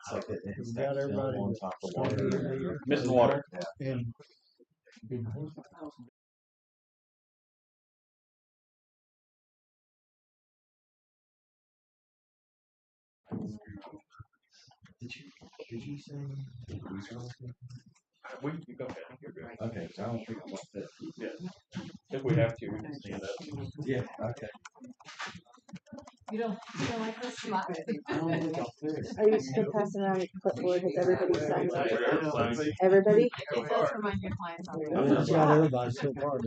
It's like it's We that got film everybody on that top of started water. in the year. Missing water. And Did you say these are okay? We can go ahead. You're good. Okay, so I don't think I'm fit. If we have to, we can stand up. Yeah, okay. You don't like this smile? I don't think I'll fit. Are you still passing around your clipboard? Has everybody signed up? Signs. Everybody? It does remind your clients on I the. just got everybody so far.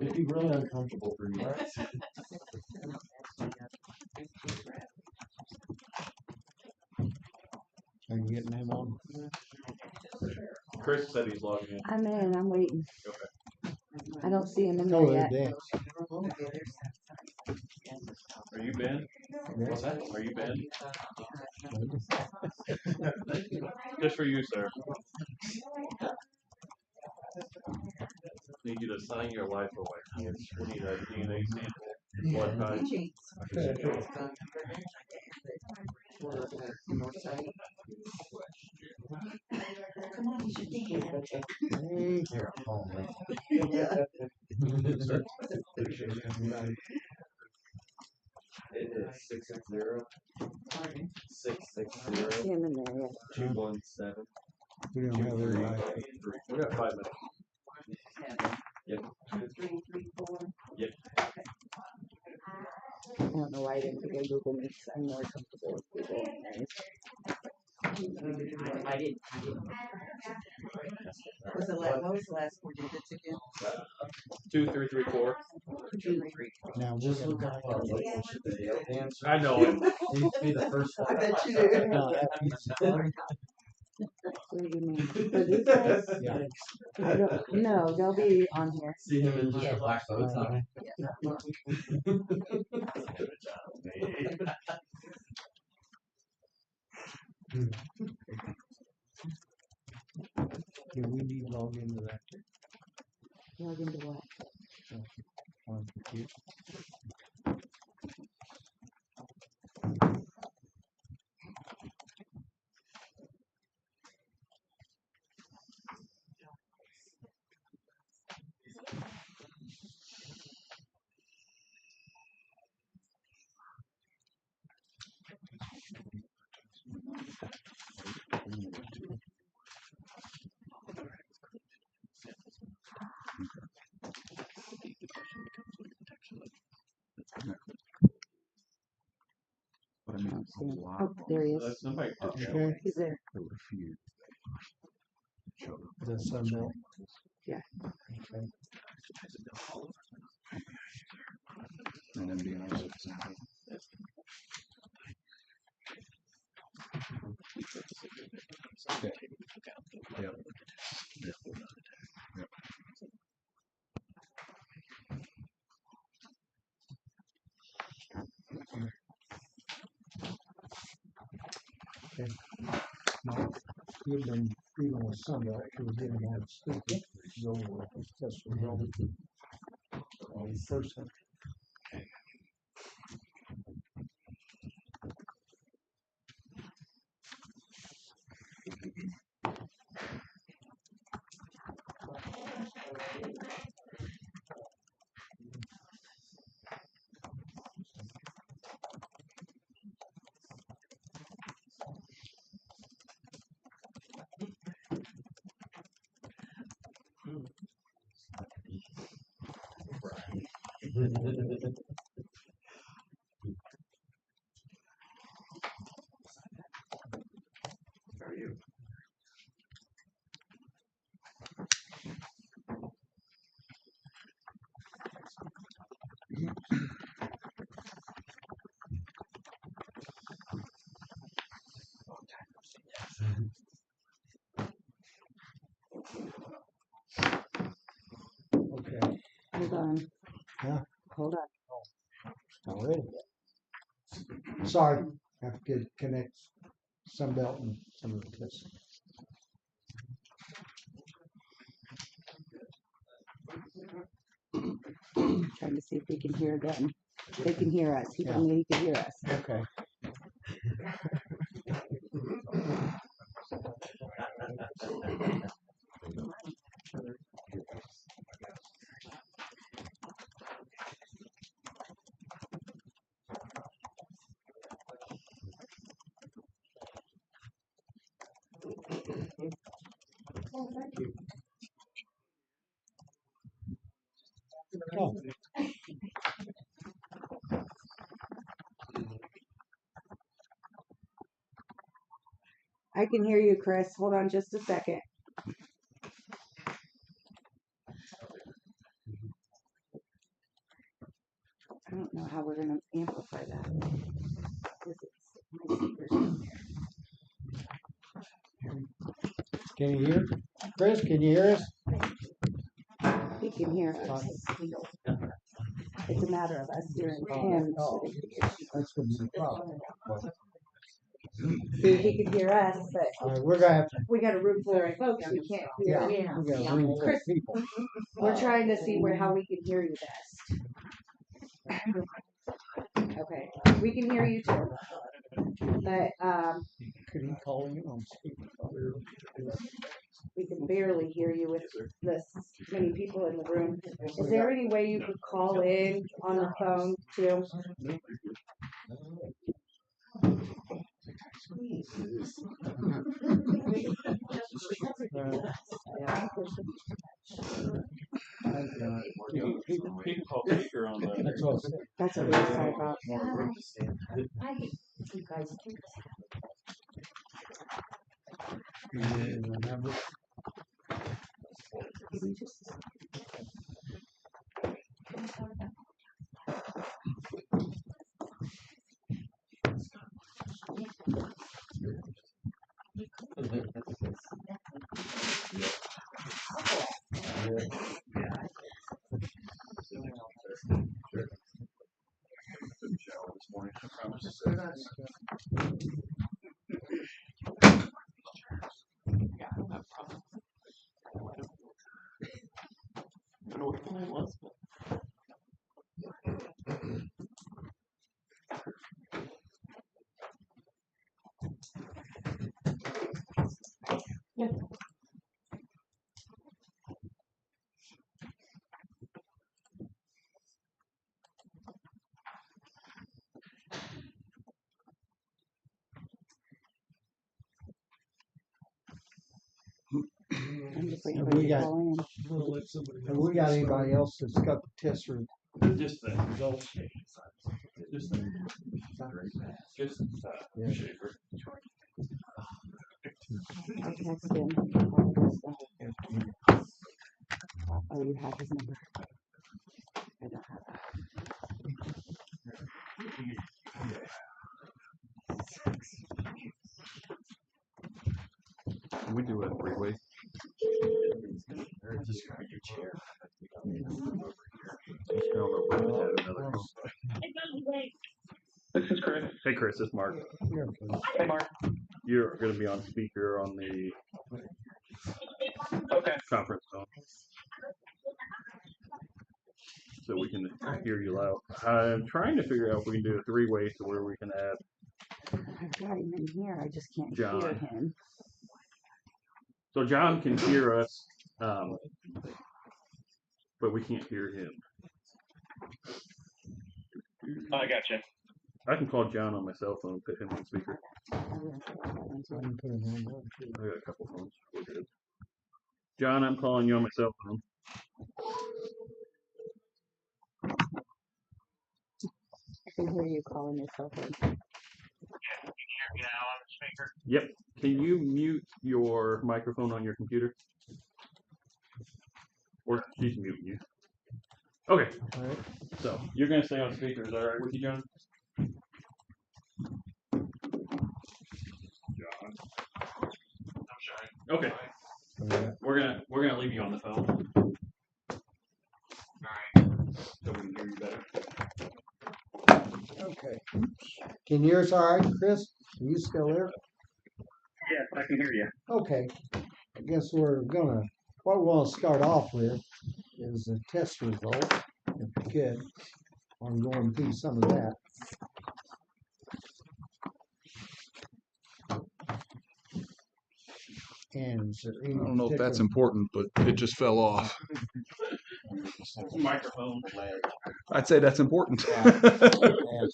It'd be really uncomfortable for you, right? I can get name on. Chris said he's logging in. I'm in. I'm waiting. I don't see him in Oh, there they yet. dance. Are you Ben? What's that? Are you Ben? Just for you, sir. Need you to sign your life away. We need a DNA sample, blood type. Hey, here, oh, man. It is 660 See him in there yet. 217. We don't have everybody. We got 5 minutes. Yep. Yep. I don't know why I didn't think of Google Meets. I'm more comfortable with Google. I didn't. What was the last 4 digits again? 2334. 2, 3. Now, Just look up what should the answer. I know it. Needs to be the first one. I bet you do. no, What do you mean? For these guys? yeah. I don't, no, they'll be on here. See him in just a black bow tie. Do we need to log into that Log into what? on the computer? But I mean, I don't see him. a lot. Oh, there he is. Somebody took show. Okay. He's there. There were a few. Showed up. The Sunbelt. Yeah. Okay. And then being able to. Okay. Yep. Yep. Yep. Now, you've been dealing with Sunbelt because we didn't have sleep. So, test result. First one. How are you? Okay. Hold on. Huh? Hold on. Already. Sorry, have to connect Sunbelt and some of this. Trying to see if they can hear them. They can hear us. He told me he could hear us. Okay. Oh, I can hear you, Chris. Hold on just a second. I don't know how we're gonna amplify that. 'Cause my speaker's down can you hear? Chris, can you hear us? there. He can hear us. It's a matter of us hearing him. Oh, that's gonna be the problem. See, he can hear us, but All right, we're gonna have to, we got a room full of folks we can't yeah, hear. we got a room full of Chris, people. we're trying to see how we can hear you best. Okay, we can hear you too. But Could he call in on speaker? we can barely hear you with this many people in the room. Is there any way you could call in on the phone too? You can call speaker on the. That's what I said. That's what we were talking about. Remember? I'm just waiting Have for we you to got- call in. Have we got anybody else that's got the test room? Just the results. Just the. Just Yeah. Schaefer. I'll text him. all this stuff. Oh, you have his number. I don't have that. Can we do a three-way? Just grab your chair. This is Chris. Hey Chris, it's Mark. Hey Mark. You're gonna be on speaker on the conference phone. So we can hear you loud. I'm trying to figure out if we can do a three-way to where we can add I've got him in here. I just can't John. hear him. So John can hear us, but we can't hear him. I gotcha. I can call John on my cell phone, put him on speaker. I can put it on one, too. I got a couple phones. We're good. John, I'm calling you on my cell phone. I can hear you calling your cell phone. Can you hear me now on the speaker? Yep. Can you mute your microphone on your computer? Or she's muting you. Okay. All right. So you're gonna stay on speaker. Is that all right with you, John? I'm sorry. Okay. All right. We're gonna leave you on the phone Alright. so we can hear you better. Okay. Can you hear us all right, Chris? Are you still there? Yes, I can hear you. Okay. I guess what we want to start off with is the test result, if we could. I'm going through some of that. And is there any I don't know if that's particular- important, but it just fell off. Microphone. I'd say that's important. Yes.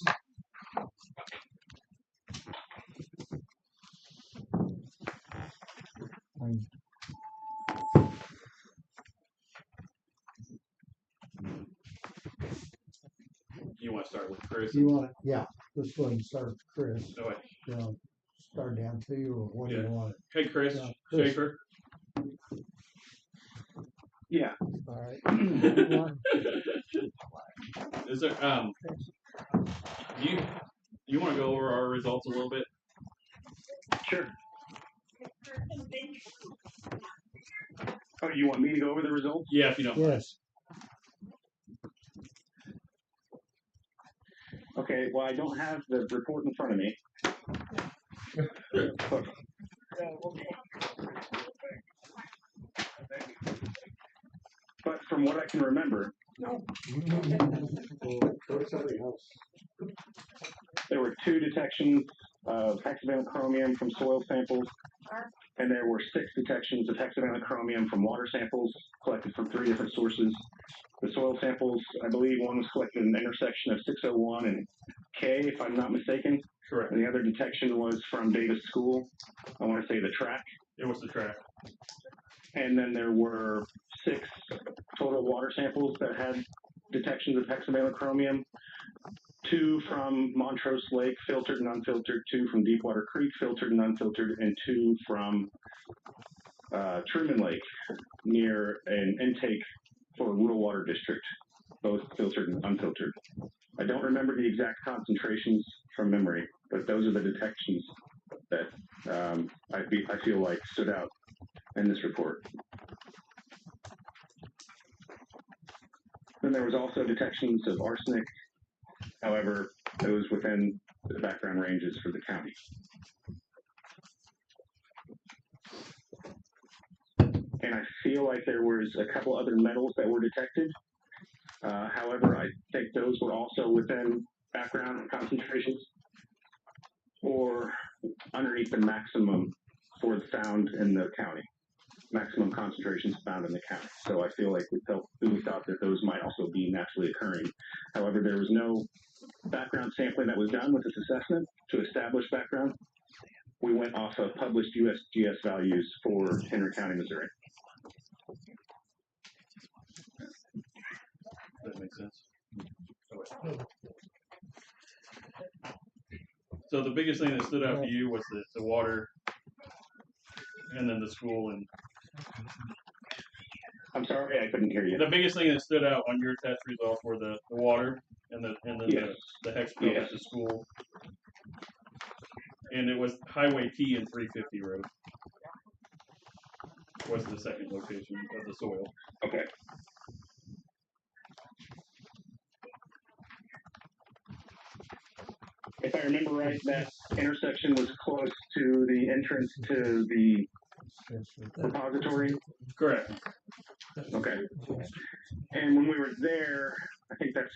You want to start with Chris? You want, yeah, let's go ahead and start with Chris. Oh, wait. You know, start down two, or what do you Yeah. want? Hey, Chris Yeah, Chris. Schaefer. Yeah. All right. What do you want? Is there you want to go over our results a little bit? Sure. Oh, you want me to go over the results? Yeah, if you don't mind. Yes. Okay, well, I don't have the report in front of me. But from what I can remember, Go to somebody else. there were 2 detections of hexavalent chromium from soil samples, and there were 6 detections of hexavalent chromium from water samples collected from 3 different sources. The soil samples, I believe one was collected in the intersection of 601 and K, if I'm not mistaken. Correct. And the other detection was from Davis School. I want to say the track. It was the track. And then there were 6 total water samples that had detections of hexavalent chromium. 2 from Montrose Lake, filtered and unfiltered. 2 from Deepwater Creek, filtered and unfiltered. And 2 from Truman Lake, near an intake for a rural water district, both filtered and unfiltered. I don't remember the exact concentrations from memory, but those are the detections that I feel like stood out in this report. Then there was also detections of arsenic. However, those within the background ranges for the county. And I feel like there was a couple other metals that were detected. However, I think those were also within background concentrations or underneath the maximum for the found in the county. Maximum concentrations found in the county. So I feel like we thought that those might also be naturally occurring. However, there was no background sampling that was done with this assessment to establish background. We went off of published USGS values for Henry County, Missouri. That makes sense. So the biggest thing that stood out to you was the water, and then the school, and I'm sorry, I couldn't hear you. the biggest thing that stood out on your test results were the water and then Yes. the hex code Yes. at the school, and it was Highway T and 350 Road was the second location of the soil. Okay. If I remember right, that intersection was close to the entrance to the repository. Correct. Okay. And when we were there, I think that's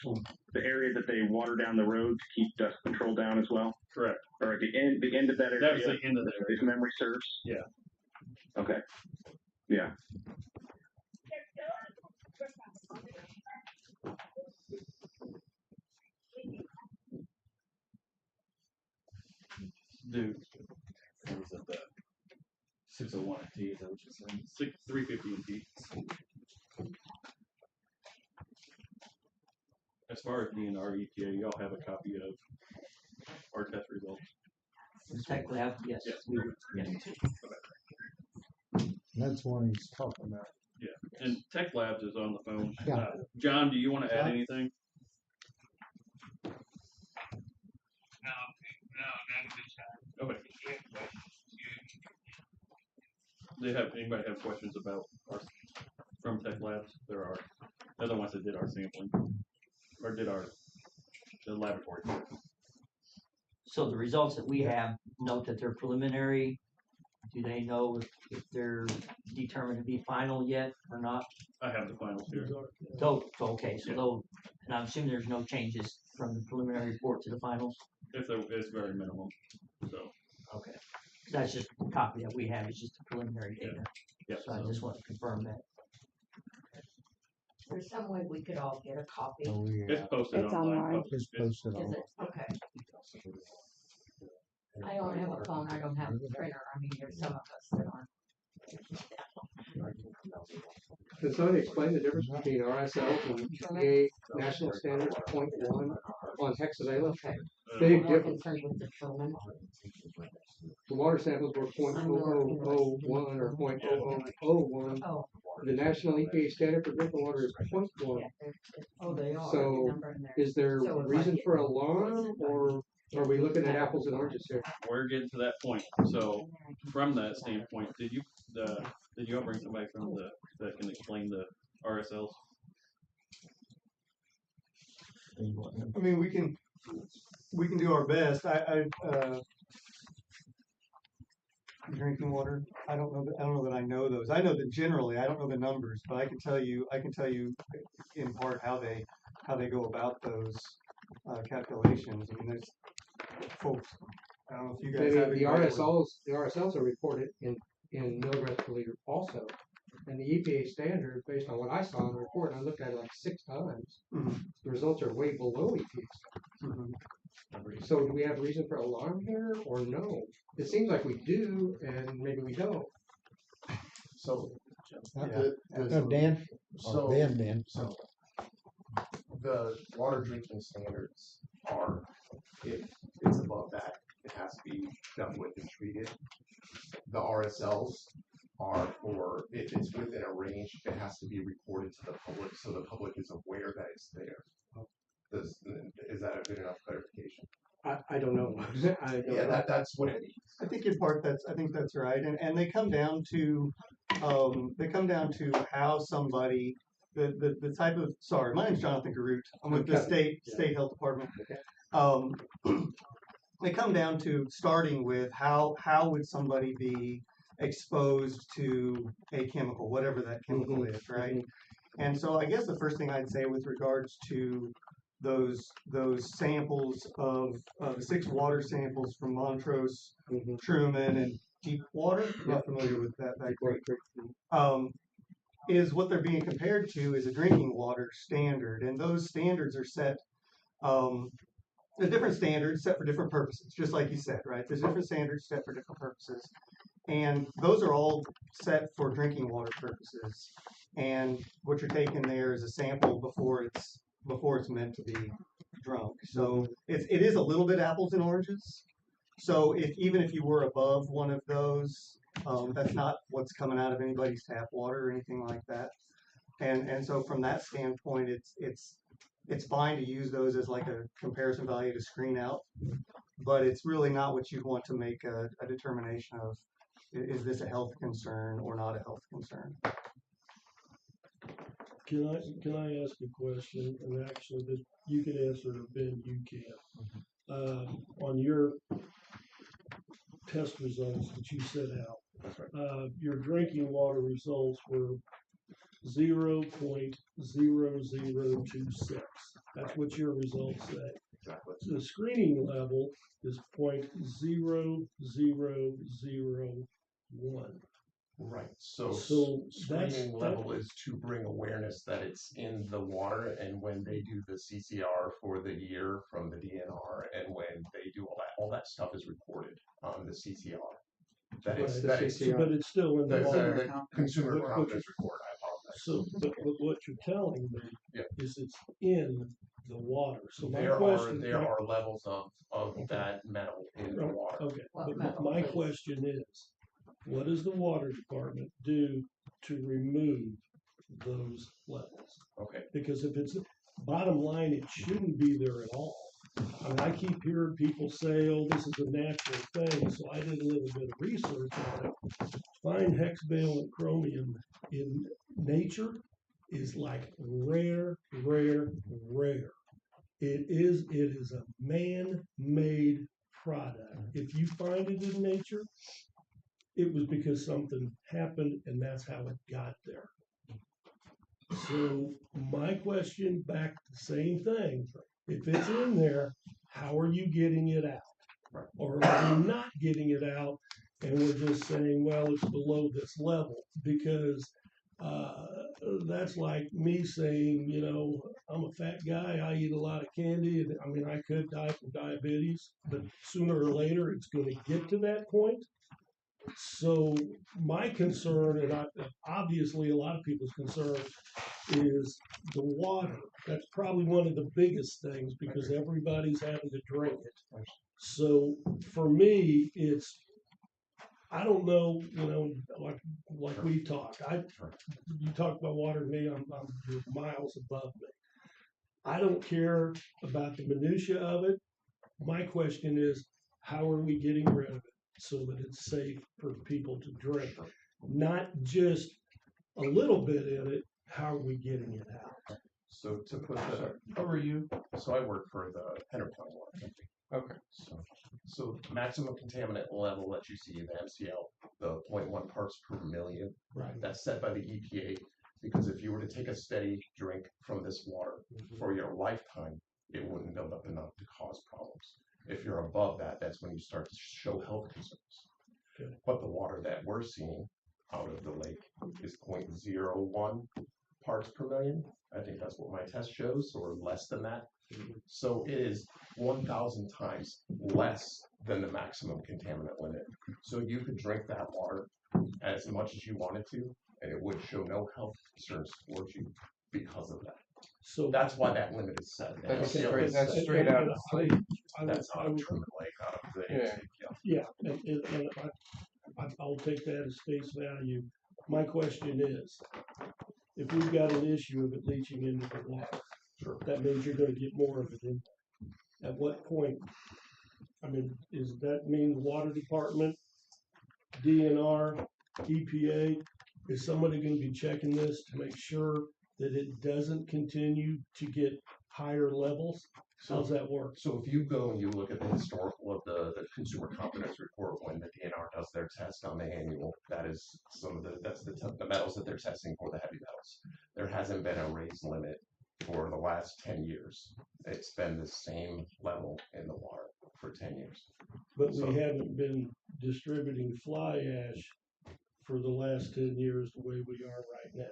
the area that they water down the road to keep dust control down as well. Correct. Or at the end of that area. That was the end of the area. If memory serves. Yeah. Okay. Yeah. Dude. What was it, the 601 T, is that what you're saying? 350 T. As far as DNR ETA, y'all have a copy of our test results. Tech lab, yes. Yes. We would, yes. That's what he's talking about. Yeah, and Tech Labs is on the phone. Yeah. John, do you want to add John? anything? Okay. Anybody have questions about our from Tech Labs? There are. They're the ones that did our sampling or did the laboratory. So the results that we have note that they're preliminary. Do they know if they're determined to be final yet or not? I have the finals here. Okay, so Yeah. they'll, and I'm assuming there's no changes from the preliminary report to the finals? If there is very minimal. So Okay. That's just a copy that we have, it's just the preliminary data. yeah. So I just want to confirm that. There's some way we could all get a copy. So we, It's posted It's online. online. it's posted Is on. it? Okay. I don't have a phone, I don't have a printer, I mean, there's some of us that aren't. Can somebody explain the difference between RSL and EPA National Standard .1 on hexavalent. Okay. Big More difference. concerned with the filament. The water samples were 0.0001 or 0.0001. Oh. The national EPA standard for drinking water is 0.1. Oh, they are. So, Number in there. is there So if I reason get- for alarm, or are we looking at apples and oranges here? We're getting to that point. So from that standpoint, did you all bring somebody from that can explain the RSLs? I mean, we can do our best. Drinking water. I don't know that I know those. I know that generally, I don't know the numbers, but I can tell you in part how they go about those calculations. I mean, there's folks. I don't know if you guys have The anybody with- RSLs are reported in milligrams per liter also. And the EPA standard, based on what I saw in the report, and I looked at it like 6 times, Mhm. the results are way below EPA standard. Mhm. So do we have reason for alarm here or no? It seems like we do, and maybe we don't. So, Yeah. Dan, so, or Ben. so the water drinking standards are, if it's above that, it has to be done with and treated. The RSLs are for, if it's within a range, it has to be reported to the public, so the public is aware that it's there. Is that a good enough clarification? I don't know. I don't Yeah, know. that's what it means. I think in part I think that's right, and they come down to how somebody the type of sorry, my name's Jonathan Garut. I'm with the Okay. state health department. Okay. They come down to starting with how would somebody be exposed to a chemical, whatever that chemical is, right? And so I guess the first thing I'd say with regards to those samples of the 6 water samples from Montrose, Truman, and Deepwater. I'm not familiar with that group. Is what they're being compared to is a drinking water standard, and those standards are set. There's different standards set for different purposes, just like you said, right? There's different standards set for different purposes, and those are all set for drinking water purposes. And what you're taking there is a sample before it's meant to be drunk. So it is a little bit apples and oranges. So even if you were above one of those, that's not what's coming out of anybody's tap water or anything like that. And so from that standpoint, it's fine to use those as like a comparison value to screen out, but it's really not what you'd want to make a determination of. Is this a health concern or not a health concern? Can I ask a question? And actually, that you can answer it, Ben, you can. On your test results that you set out, your drinking water results were 0.0026. That's what your results say. Exactly. So the screening level is 0.0001. Right. So that's screening level is to bring awareness that it's in the water, and when they do the CCR for the year from the DNR, and when they do all that stuff is reported on the CCR. But it's still in the water. The consumer But confidence report. I apologize. So, but what you're telling me is it's in the water. So my there question, are levels of that metal in the water. Okay, but my question is, what does the water department do to remove those levels? Okay. Because if it's bottom line, it shouldn't be there at all. I mean, I keep hearing people say, "Oh, this is a natural thing," so I did a little bit of research on it. Fine hexavalent chromium in nature is like rare. It is a man-made product. If you find it in nature, it was because something happened and that's how it got there. So my question back to the same thing. If it's in there, how are you getting it out? Or are you not getting it out and we're just saying, well, it's below this level? Because that's like me saying, you know, I'm a fat guy, I eat a lot of candy, and I mean, I could die from diabetes, but sooner or later it's going to get to that point. So my concern, and obviously a lot of people's concern, is the water. That's probably one of the biggest things because everybody's having to drink it. So for me, I don't know, like we talk. You talk about water to me, you're miles above me. I don't care about the minutia of it. My question is, how are we getting rid of it so that it's safe for people to drink? Not just a little bit in it, how are we getting it out? So to put the, Who are you? so I work for the Henry County Water Company. Okay. So maximum contaminant level that you see in the MCL, the 0.1 parts per million, Right. that's set by the EPA. Because if you were to take a steady drink from this water for your lifetime, it wouldn't build up enough to cause problems. If you're above that, that's when you start to show health concerns. Good. But the water that we're seeing out of the lake is 0.01 parts per million. I think that's what my test shows, or less than that. So it is 1,000 times less than the maximum contaminant limit. So you could drink that water as much as you wanted to, and it would show no health concerns towards you because of that. So that's why that limit is set. That's And straight, it's that's set. straight out of the lake. That's out of Truman Lake, out of the intake, Yeah, and I'll take that as face value. My question is, if we've got an issue of it leaching into the water, that means you're gonna get more of it in. At what point? I mean, is that mean water department, DNR, EPA, is somebody gonna be checking this to make sure that it doesn't continue to get higher levels? How's that work? So if you go and you look at the historical of the consumer confidence report when the DNR does their test on the annual, that is the metals that they're testing for, the heavy metals. There hasn't been a raised limit for the last 10 years. It's been the same level in the water for 10 years. But we haven't been distributing fly ash for the last 10 years the way we are right now.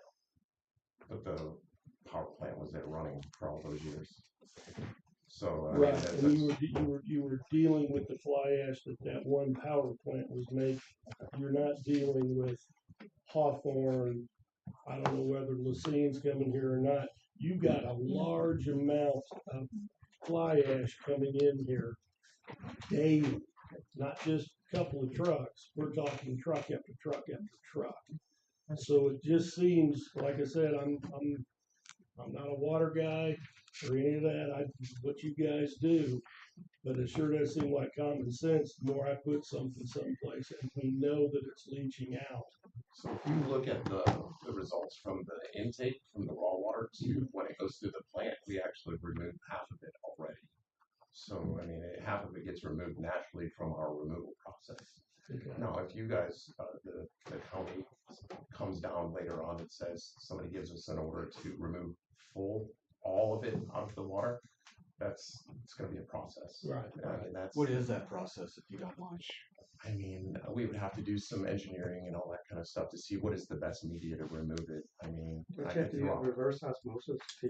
But the power plant was there running for all those years. So Right, and you were dealing with the fly ash that one power plant was making. You're not dealing with Hawthorne. I don't know whether Lacine's coming here or not. You got a large amount of fly ash coming in here daily, not just a couple of trucks. We're talking truck after truck after truck. So it just seems, like I said, I'm not a water guy or any of that. What you guys do, but it sure does seem like common sense. The more I put something someplace, and we know that it's leaching out. So if you look at the results from the intake from the raw water to when it goes through the plant, we actually removed half of it already. So I mean, half of it gets removed naturally from our removal process. Okay. Now, if you guys, the county comes down later on and says somebody gives us an order to remove all of it out of the water, it's going to be a process. Right. I mean, What is that process, if you don't mind? I mean, we would have to do some engineering and all that kind of stuff to see what is the best media to remove it. I mean, But you have to do reverse osmosis to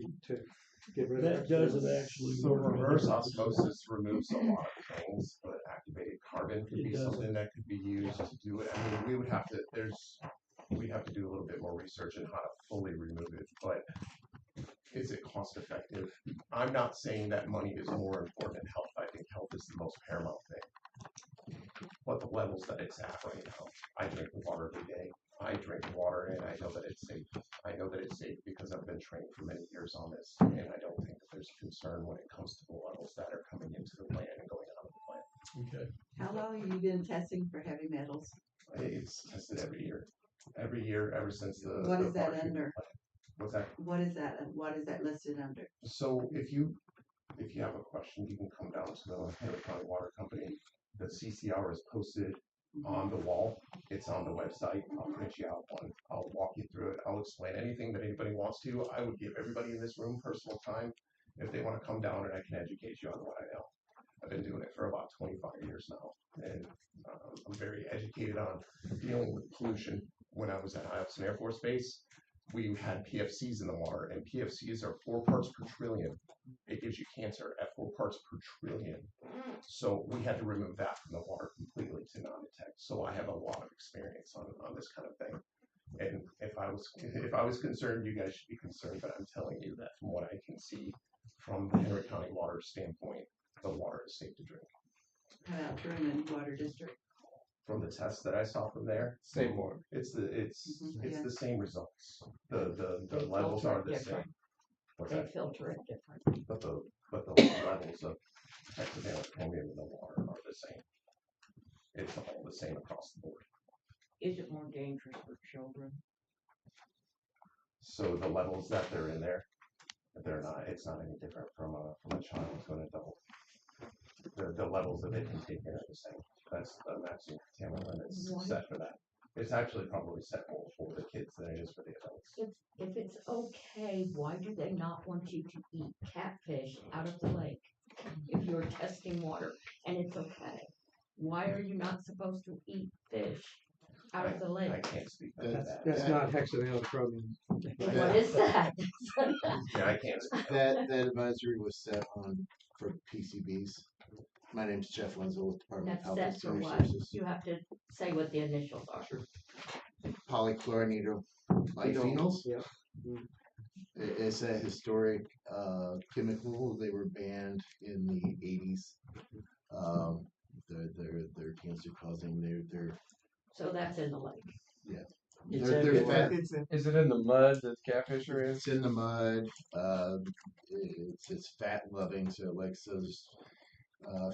get rid of that. Doesn't actually so work. Reverse osmosis removes a lot of things, but activated carbon could be something that could be used to do it. I mean, we would have to do a little bit more research on how to fully remove it, but is it cost effective? I'm not saying that money is more important than health. I think health is the most paramount thing. But the levels that it's at right now, I drink water every day. I drink water and I know that it's safe. I know that it's safe because I've been trained for many years on this, and I don't think that there's concern when it comes to the levels that are coming into the plant and going out of the plant. Okay. How long have you been testing for heavy metals? It's tested every year. Every year, ever since the. What is that under? What's that? What is that? What is that listed under? So if you have a question, you can come down to the Henry County Water Company. The CCR is posted on the wall. It's on the website. I'll print you out one. I'll walk you through it. I'll explain anything that anybody wants to. I would give everybody in this room personal time if they want to come down and I can educate you on what I know. I've been doing it for about 25 years now, and I'm very educated on dealing with pollution. When I was at Hudson Air Force Base, we had PFCs in the water, and PFCs are 4 parts per trillion. It gives you cancer at 4 parts per trillion. So we had to remove that from the water completely to non-detect. So I have a lot of experience on this kind of thing. And if I was concerned, you guys should be concerned. But I'm telling you that from what I can see from the Henry County water standpoint, the water is safe to drink. How about Truman Water District? From the tests that I saw from there, Same water. it's Yeah. the same results. The They levels filter are it the same. different. What's They that? filter it different. But the levels of hexavalent chromium in the water are the same. It's all the same across the board. Is it more dangerous for children? So the levels that they're in there, they're not. It's not any different from a child to an adult. The levels that they can take in are the same. That's the maximum contaminant limits set for that. It's actually probably set more for the kids than it is for the adults. If it's okay, why do they not want you to eat catfish out of the lake? If you're testing water and it's okay, why are you not supposed to eat fish out of the lake? I can't speak to that. That's not hexavalent chromium. What is that? Yeah, I can't speak. That advisory was set on for PCBs. My name's Jeff Wenzel with Department of That's Health and set for Human what? Services. You have to say what the initials are. Polychlorinated biphenyls. Yeah. It's a historic chemical. They were banned in the 80s. They're cancer causing. They're So that's in the lake. yeah. It's They're everywhere. fat. Is it in the mud that catfish are in? It's in the mud. It's fat loving, so it likes those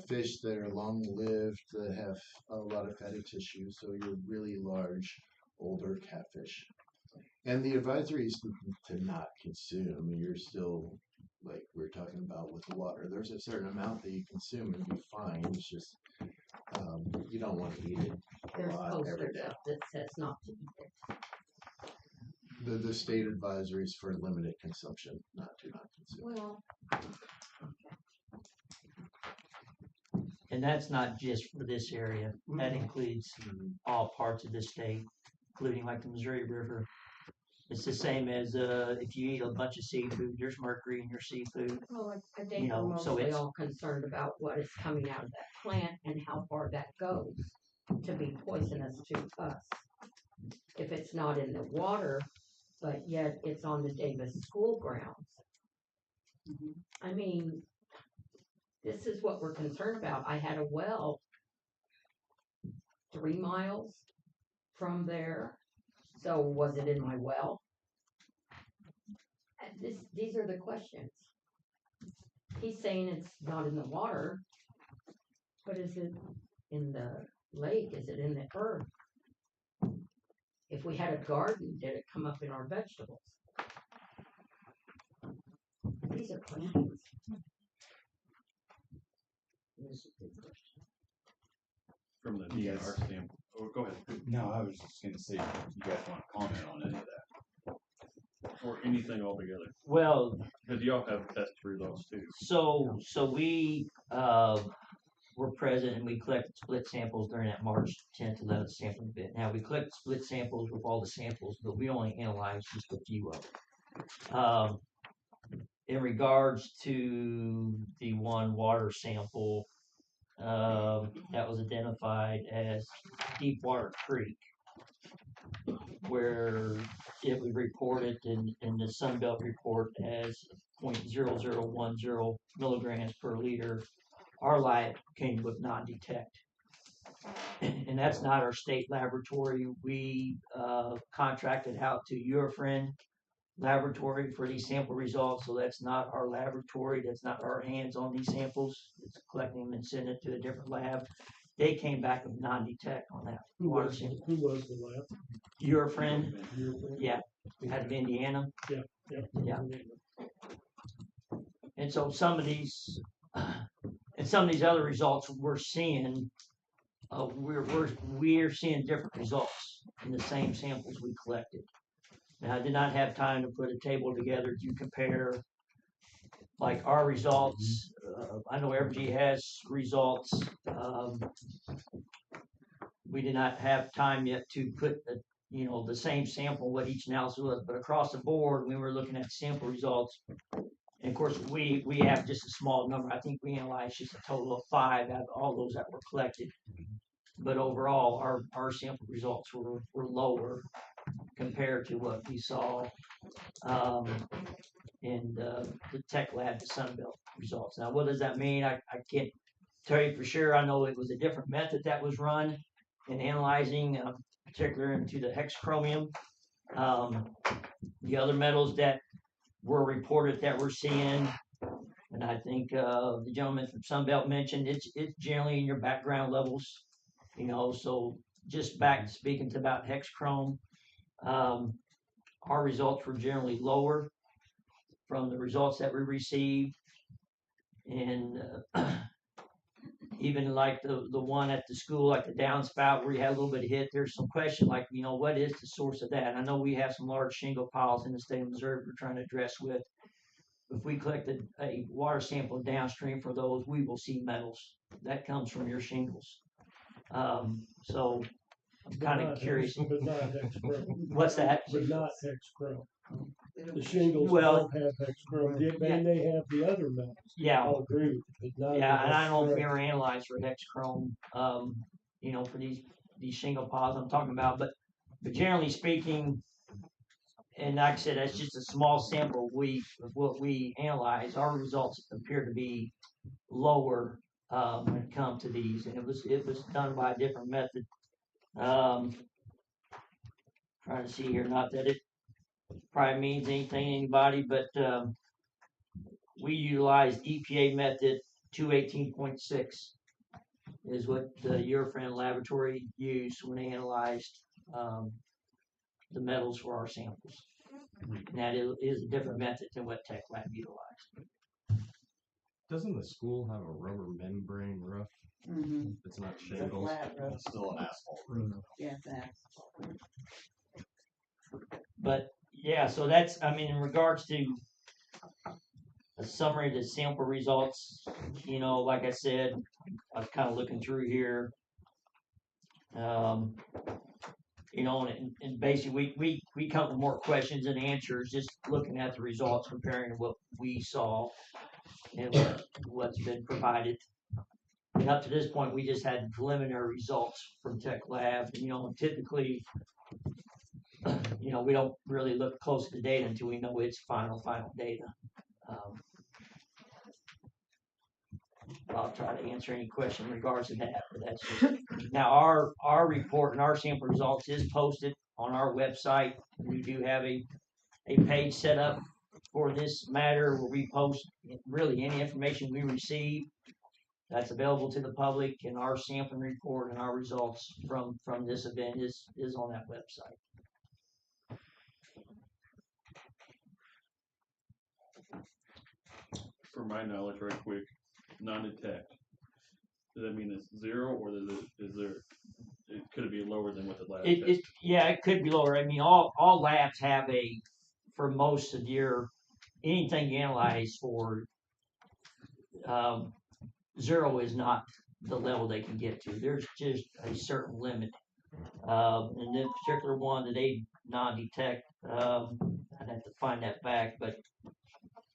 fish that are long lived that have a lot of fatty tissue. So your really large, older catfish. And the advisory is to not consume. You're still like we're talking about with the water. There's a certain amount that you consume and be fine. It's just you don't want to eat it a There's lot every posters day. up that says not to eat it. The state advisory is for limited consumption, not consume. Well, And that's not just for this area. That includes all parts of the state, including like the Missouri River. It's the same as if you eat a bunch of seafood, there's mercury in your seafood. well, I think You know, we're so mostly it's- all concerned about what is coming out of that plant and how far that goes to be poisonous to us. If it's not in the water, but yet it's on the Davis school grounds. I mean, this is what we're concerned about. I had a well 3 miles from there. So was it in my well? And these are the questions. He's saying it's not in the water, but is it in the lake? Is it in the earth? If we had a garden, did it come up in our vegetables? These are questions. This is a good question. From the DNR standpoint. Oh, go ahead. No, I was just gonna say, you guys want to comment on any of that? Or anything altogether. Well, Because y'all have test results too. so we were present and we collected split samples during that March 10th, 11th sampling bit. Now we collected split samples with all the samples, but we only analyzed just a few of them. In regards to the one water sample that was identified as Deepwater Creek, where it was reported in the Sunbelt report as 0.0010 milligrams per liter. Our lab came with non-detect. And that's not our state laboratory. We contracted out to your friend laboratory for these sample results, so that's not our laboratory. That's not our hands on these samples. It's collecting them and sending it to a different lab. They came back with non-detect on that water sample. Who was the lab? Your friend, Your friend? yeah, out of Indiana. Yeah. Yeah. And so some of these, and some of these other results we're seeing, we're seeing different results in the same samples we collected. Now, I did not have time to put a table together to compare, like our results. I know Evergy has results. We did not have time yet to put you know, the same sample, what each analysis was, but across the board, we were looking at sample results. And of course, we have just a small number. I think we analyzed just a total of 5 out of all those that were collected. But overall, our sample results were lower compared to what we saw in the Tech Lab, the Sunbelt results. Now, what does that mean? I can't tell you for sure. I know it was a different method that was run in analyzing, particularly into the hexachromium. The other metals that were reported that we're seeing, and I think the gentleman from Sunbelt mentioned it's generally in your background levels, you know. So just back speaking to about hexachrome, our results were generally lower from the results that we received, and even like the one at the school, like the downspout where you had a little bit of hit, there's some question like, you know, what is the source of that? And I know we have some large shingle piles in the state of Missouri we're trying to address with. If we collected a water sample downstream for those, we will see metals. That comes from your shingles. So I'm kind of curious. But not hexachrome. What's that? But not hexachrome. The shingles Well, don't have hexachrome. They have the other metals. Yeah. I'll agree with you. Yeah, and I don't know if we ever analyzed for hexachrome, you know, for these shingle piles I'm talking about, but generally speaking, and like I said, that's just a small sample of what we analyze. Our results appear to be lower when it comes to these, and it was done by a different method. Trying to see here, not that it probably means anything to anybody, but we utilized EPA method 218.6 is what your friend laboratory used when they analyzed the metals for our samples. And that is a different method than what Tech Lab utilized. Doesn't the school have a rubber membrane roof? Mm-hmm. It's not It's a shingles. flat roof. It's still an asphalt roof. Yeah, that's. But yeah, so that's, I mean, in regards to a summary of the sample results, you know, like I said, I was kind of looking through here. You know, and basically we come with more questions and answers just looking at the results, comparing to what we saw and what's been provided. And up to this point, we just had preliminary results from Tech Lab. You know, typically, you know, we don't really look close to the data until we know it's final data. I'll try to answer any question in regards to that, but that's just, now our report and our sample results is posted on our website. We do have a page set up for this matter where we post really any information we receive that's available to the public, and our sampling report and our results from this event is on that website. For my knowledge, right quick, non-detect. Does that mean it's 0, or could it be lower than what the lab tested? Yeah, it could be lower. I mean, all labs have for most severe, anything you analyze for, 0 is not the level they can get to. There's just a certain limit. And this particular one that they non-detect, I'd have to find that back, but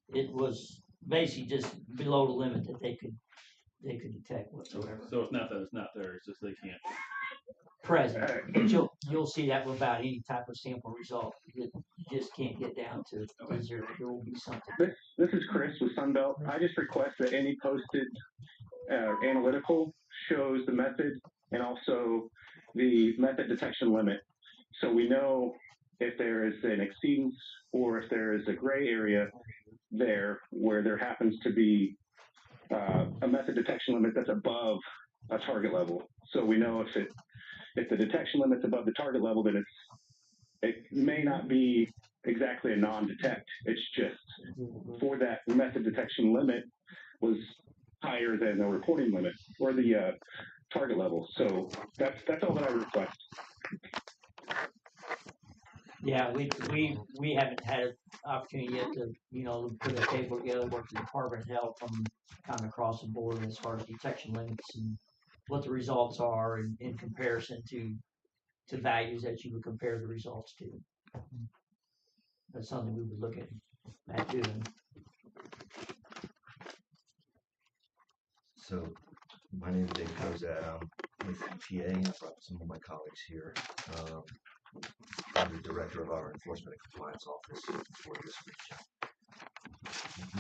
it was basically just below the limit that they could detect whatsoever. So it's not that it's not there; it's just they can't. Present. You'll see that without any type of sample result. You just can't get down to 0. There will be something. This is Chris with Sunbelt. I just request that any posted analytical shows the method and also the method detection limit, so we know if there is an exceedance or if there is a gray area there where there happens to be a method detection limit that's above a target level. So we know if the detection limit's above the target level, then it may not be exactly a non-detect. It's just for that method detection limit was higher than the reporting limit or the target level. So that's all that I request. Yeah, we haven't had an opportunity yet to, you know, put a table together, work with the Department of Health from kind of across the board as far as detection limits and what the results are in comparison to to values that you would compare the results to. That's something we would look at doing. So, my name is Dave Kozad. I'm with EPA. I brought some of my colleagues here. I'm the director of our Enforcement and Compliance Office for this region.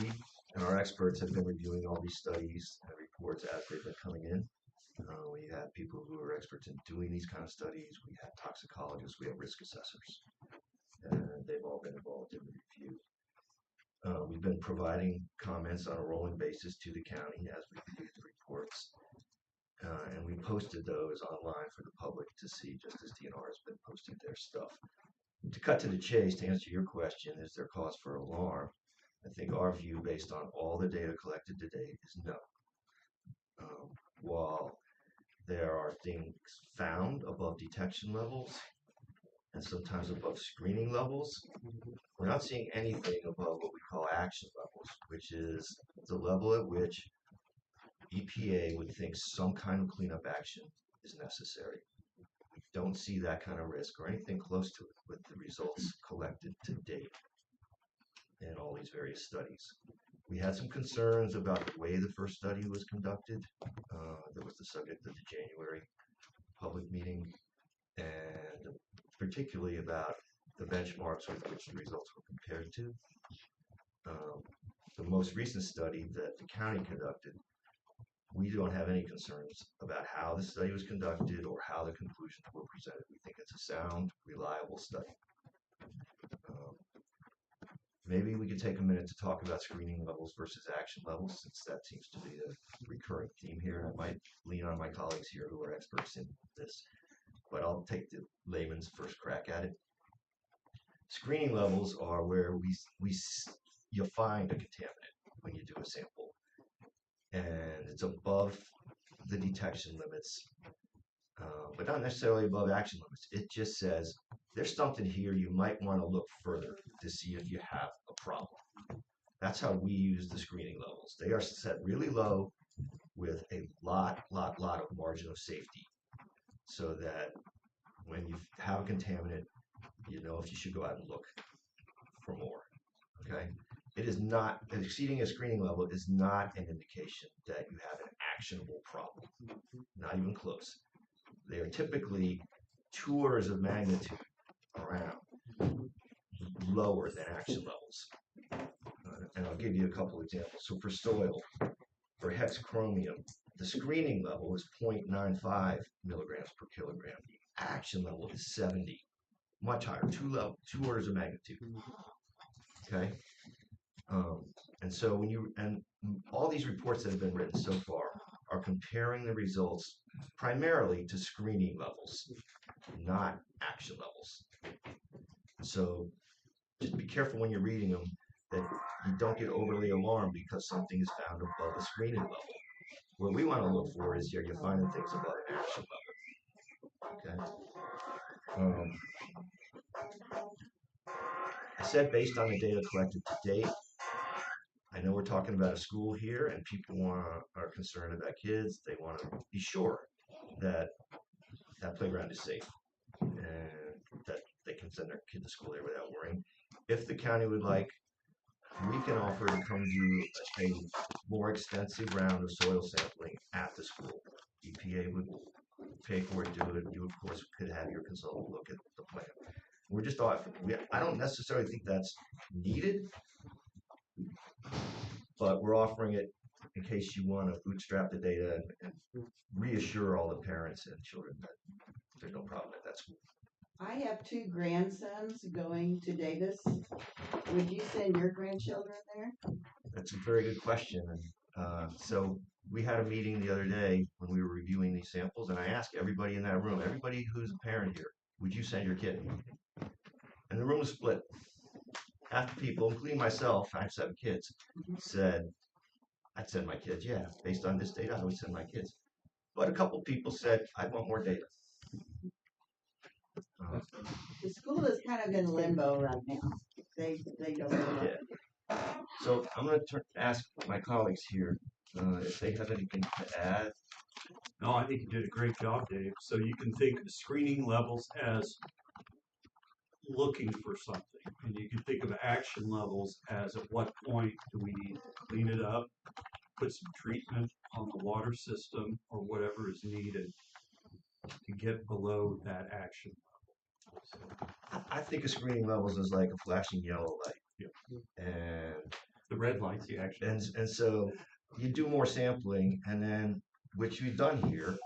We and our experts have been reviewing all these studies and reports as they've been coming in. We have people who are experts in doing these kind of studies. We have toxicologists. We have risk assessors. And they've all been involved in the review. We've been providing comments on a rolling basis to the county as we review the reports. And we posted those online for the public to see, just as DNR has been posting their stuff. To cut to the chase, to answer your question, is there cause for alarm? I think our view, based on all the data collected to date, is no. While there are things found above detection levels and sometimes above screening levels, we're not seeing anything above what we call action levels, which is the level at which EPA would think some kind of cleanup action is necessary. We don't see that kind of risk or anything close to it with the results collected to date in all these various studies. We had some concerns about the way the first study was conducted. That was the subject of the January public meeting, and particularly about the benchmarks with which the results were compared to. The most recent study that the county conducted, we don't have any concerns about how the study was conducted or how the conclusions were presented. We think it's a sound, reliable study. Maybe we could take a minute to talk about screening levels versus action levels, since that seems to be a recurring theme here. I might lean on my colleagues here who are experts in this, but I'll take the layman's first crack at it. Screening levels are where you find a contaminant when you do a sample, and it's above the detection limits, but not necessarily above action limits. It just says there's something here, you might want to look further to see if you have a problem. That's how we use the screening levels. They are set really low with a lot of margin of safety, so that when you have a contaminant, you know if you should go out and look for more. Okay? It is not, exceeding a screening level is not an indication that you have an actionable problem. Not even close. They are typically 2 orders of magnitude around lower than action levels. And I'll give you a couple examples. So for soil, for hexchromium, the screening level is 0.95 milligrams per kilogram. The action level is 70, much higher, 2 orders of magnitude. Okay? And so and all these reports that have been written so far are comparing the results primarily to screening levels, not action levels. So just be careful when you're reading them that you don't get overly alarmed because something is found above a screening level. What we want to look for is you're finding things above an action level. Okay. I said based on the data collected to date. I know we're talking about a school here, and people are concerned about kids. They want to be sure that that playground is safe and that they can send their kid to school there without worrying. If the county would like, we can offer to come do a more extensive round of soil sampling at the school. EPA would pay for it, do it. You, of course, could have your consultant look at the plan. We're just I don't necessarily think that's needed, but we're offering it in case you want to bootstrap the data and reassure all the parents and children that there's no problem at that school. I have 2 grandsons going to Davis. Would you send your grandchildren there? That's a very good question. And so we had a meeting the other day when we were reviewing these samples, and I asked everybody in that room, everybody who's a parent here, would you send your kid? And the room was split. Half the people, including myself, I have 7 kids, said, I'd send my kids, yeah. Based on this data, I would send my kids. But a couple people said, I want more data. The school is kind of in limbo right now. They don't know. Yeah. So I'm going to ask my colleagues here if they have anything to add No, I think you did a great job, Dave. So you can think of screening levels as looking for something, and you can think of action levels as at what point do we need to clean it up, put some treatment on the water system, or whatever is needed to get below that action level. So, I think of screening levels as like a flashing yellow light. And the red light's the action. And so you do more sampling, and then which we've done here,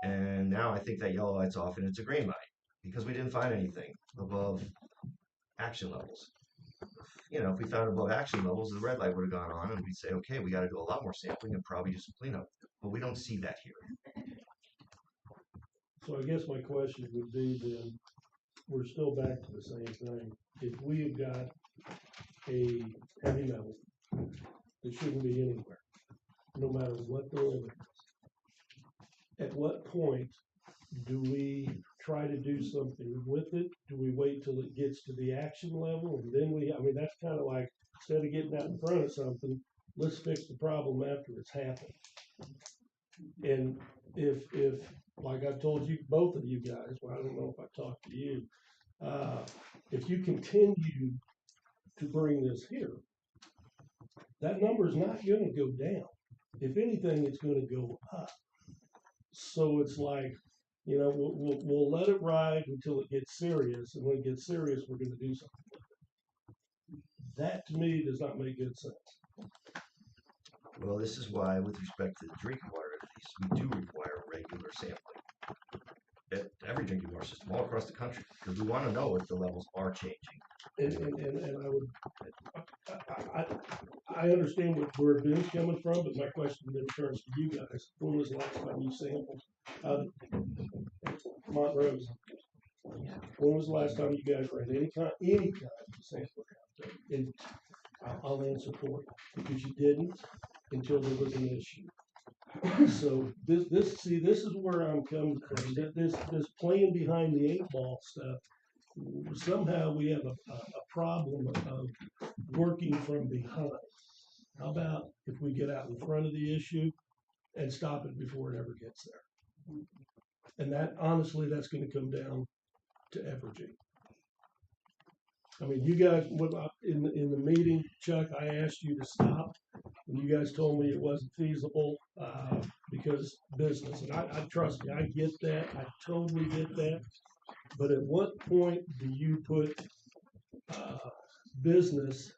and now I think that yellow light's off and it's a green light because we didn't find anything above action levels. You know, if we found above action levels, the red light would have gone on, and we'd say, okay, we got to do a lot more sampling and probably do some cleanup. But we don't see that here. So I guess my question would be then, we're still back to the same thing. If we have got a heavy metal that shouldn't be anywhere, no matter what the limit is, at what point do we try to do something with it? Do we wait till it gets to the action level and then I mean, that's kind of like, instead of getting out in front of something, let's fix the problem after it's happened. And if like I told you, both of you guys, well, I don't know if I talked to you, if you continue to bring this here, that number is not going to go down. If anything, it's going to go up. So it's like, you know, we'll let it ride until it gets serious, and when it gets serious, we're going to do something with it. That to me does not make good sense. Well, this is why, with respect to the drinking water, at least, we do require regular sampling at every drinking water system all across the country because we want to know if the levels are changing. And I understand where Ben's coming from, but my question then turns to you guys. When was the last time you sampled Montrose? When was the last time you guys ran any kind of sample out there? And I'll answer for you because you didn't until there was an issue. So this is where I'm coming from. This playing behind the 8-ball stuff. Somehow we have a problem of working from behind. How about if we get out in front of the issue and stop it before it ever gets there? And that, honestly, that's going to come down to Evergy. I mean, you guys, in the meeting, Chuck, I asked you to stop, and you guys told me it wasn't feasible because business. And I trust me, I get that. I totally get that. But at what point do you put business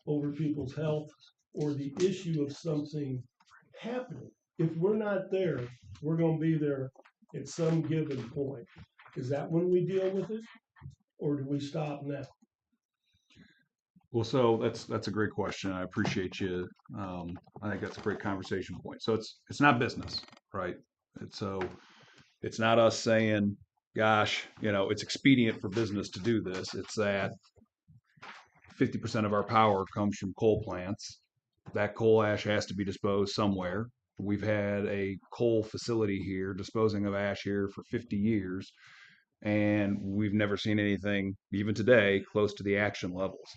over people's health or the issue of something happening? If we're not there, we're going to be there at some given point. Is that when we deal with it, or do we stop now? Well, so that's a great question. I appreciate you. I think that's a great conversation point. So it's not business, right? It's not us saying, gosh, you know, it's expedient for business to do this. It's that 50% of our power comes from coal plants. That coal ash has to be disposed somewhere. We've had a coal facility here disposing of ash here for 50 years, and we've never seen anything, even today, close to the action levels.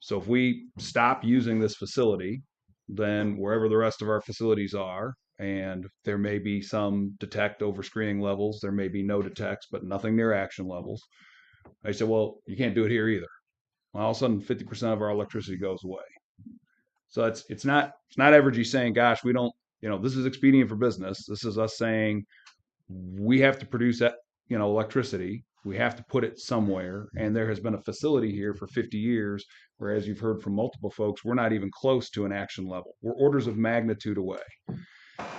So if we stop using this facility, then wherever the rest of our facilities are, and there may be some detect over screening levels, there may be no detects, but nothing near action levels. I said, well, you can't do it here either. Well, all of a sudden, 50% of our electricity goes away. So it's not Evergy saying, gosh, we don't, you know, this is expedient for business. This is us saying we have to produce that, you know, electricity. We have to put it somewhere. And there has been a facility here for 50 years, whereas you've heard from multiple folks, we're not even close to an action level. We're orders of magnitude away.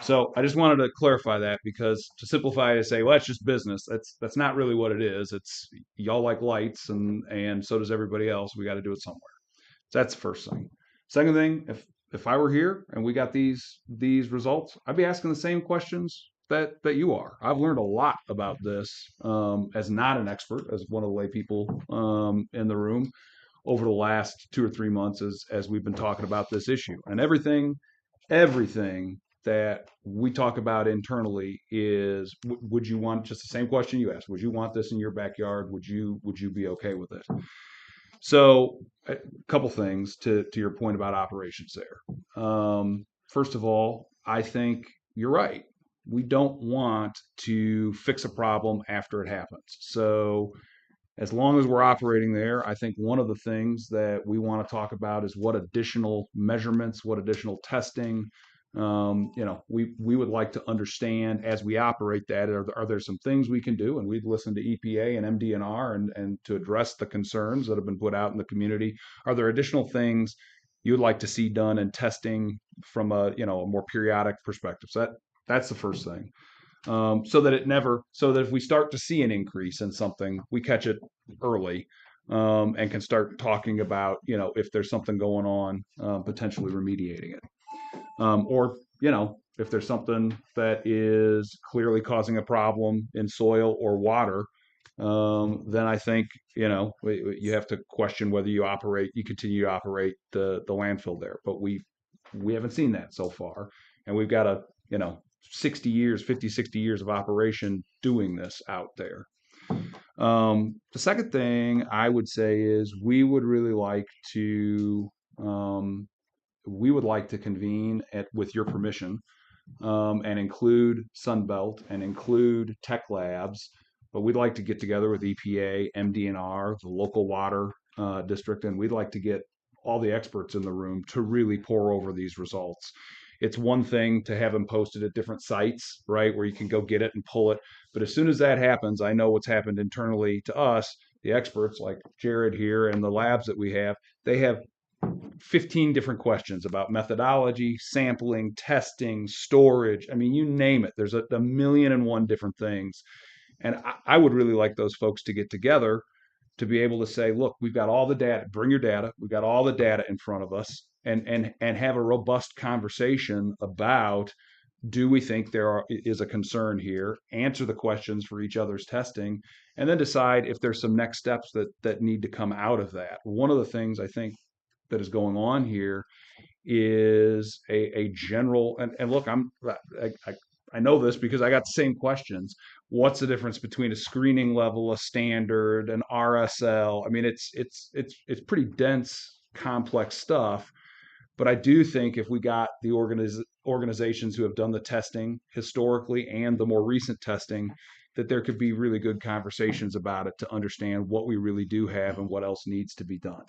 So I just wanted to clarify that, because to simplify to say, well, it's just business. That's not really what it is. It's y'all like lights, and so does everybody else. We got to do it somewhere. So that's the first thing. Second thing, if I were here and we got these results, I'd be asking the same questions that you are. I've learned a lot about this as not an expert, as one of the lay people in the room over the last 2 or 3 months as we've been talking about this issue. And everything that we talk about internally is, would you want, just the same question you asked, would you want this in your backyard? Would you be okay with it? So a couple things to your point about operations there. First of all, I think you're right. we don't want to fix a problem after it happens. So as long as we're operating there, I think one of the things that we want to talk about is what additional measurements, what additional testing, we would like to understand as we operate that. Are there some things we can do? And we've listened to EPA and MDNR and to address the concerns that have been put out in the community. Are there additional things you would like to see done in testing from a more periodic perspective? So that's the first thing. So that if we start to see an increase in something, we catch it early, and can start talking about, if there's something going on, potentially remediating it. Or, if there's something that is clearly causing a problem in soil or water, then I think, you have to question whether you continue to operate the landfill there. But we haven't seen that so far. And we've got 50, 60 years of operation doing this out there. The second thing I would say is we would like to convene with your permission, and include Sunbelt and include Tech Labs, but we'd like to get together with EPA, MDNR, the local water district, and we'd like to get all the experts in the room to really pour over these results. It's one thing to have them posted at different sites, right, where you can go get it and pull it. But as soon as that happens, I know what's happened internally to us, the experts like Jared here and the labs that we have, they have 15 different questions about methodology, sampling, testing, storage. I mean, you name it. There's a million and one different things. And I would really like those folks to get together to be able to say, look, we've got all the data, bring your data. We've got all the data in front of us, and have a robust conversation about, do we think is a concern here, answer the questions for each other's testing, and then decide if there's some next steps that need to come out of that. One of the things I think that is going on here is a general, and look, I know this because I got the same questions. What's the difference between a screening level, a standard, an RSL? I mean, it's pretty dense, complex stuff. But I do think if we got the organizations who have done the testing historically and the more recent testing, that there could be really good conversations about it to understand what we really do have and what else needs to be done.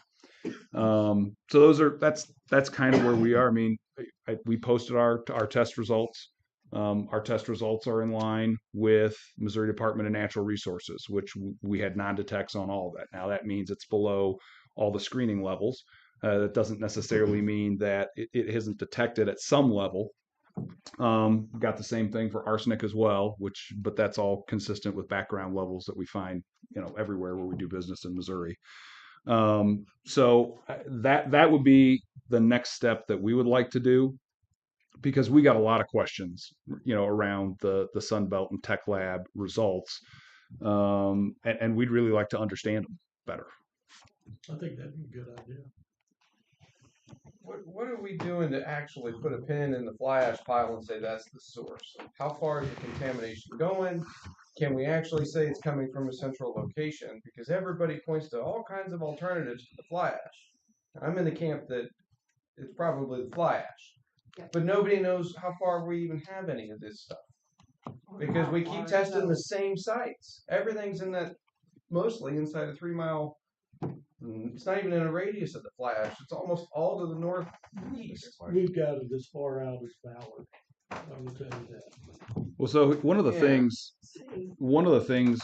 So that's kind of where we are. I mean, we posted our test results. Our test results are in line with Missouri Department of Natural Resources, which we had non-detects on all of that. Now that means it's below all the screening levels. That doesn't necessarily mean that it isn't detected at some level. Got the same thing for arsenic as well, but that's all consistent with background levels that we find, everywhere where we do business in Missouri. So that would be the next step that we would like to do, because we got a lot of questions, around the Sunbelt and Tech Lab results, and we'd really like to understand them better. I think that'd be a good idea. What are we doing to actually put a pin in the fly ash pile and say that's the source? How far is the contamination going? Can we actually say it's coming from a central location? Because everybody points to all kinds of alternatives to the fly ash. I'm in the camp that it's probably the fly ash. But nobody knows how far we even have any of this stuff. Because we keep testing the same sites. Everything's mostly inside a 3-mile. It's not even in a radius of the fly ash. It's almost all to the northeast. We've got it as far out as Ballard. I will tell you that. Well, so one of the things,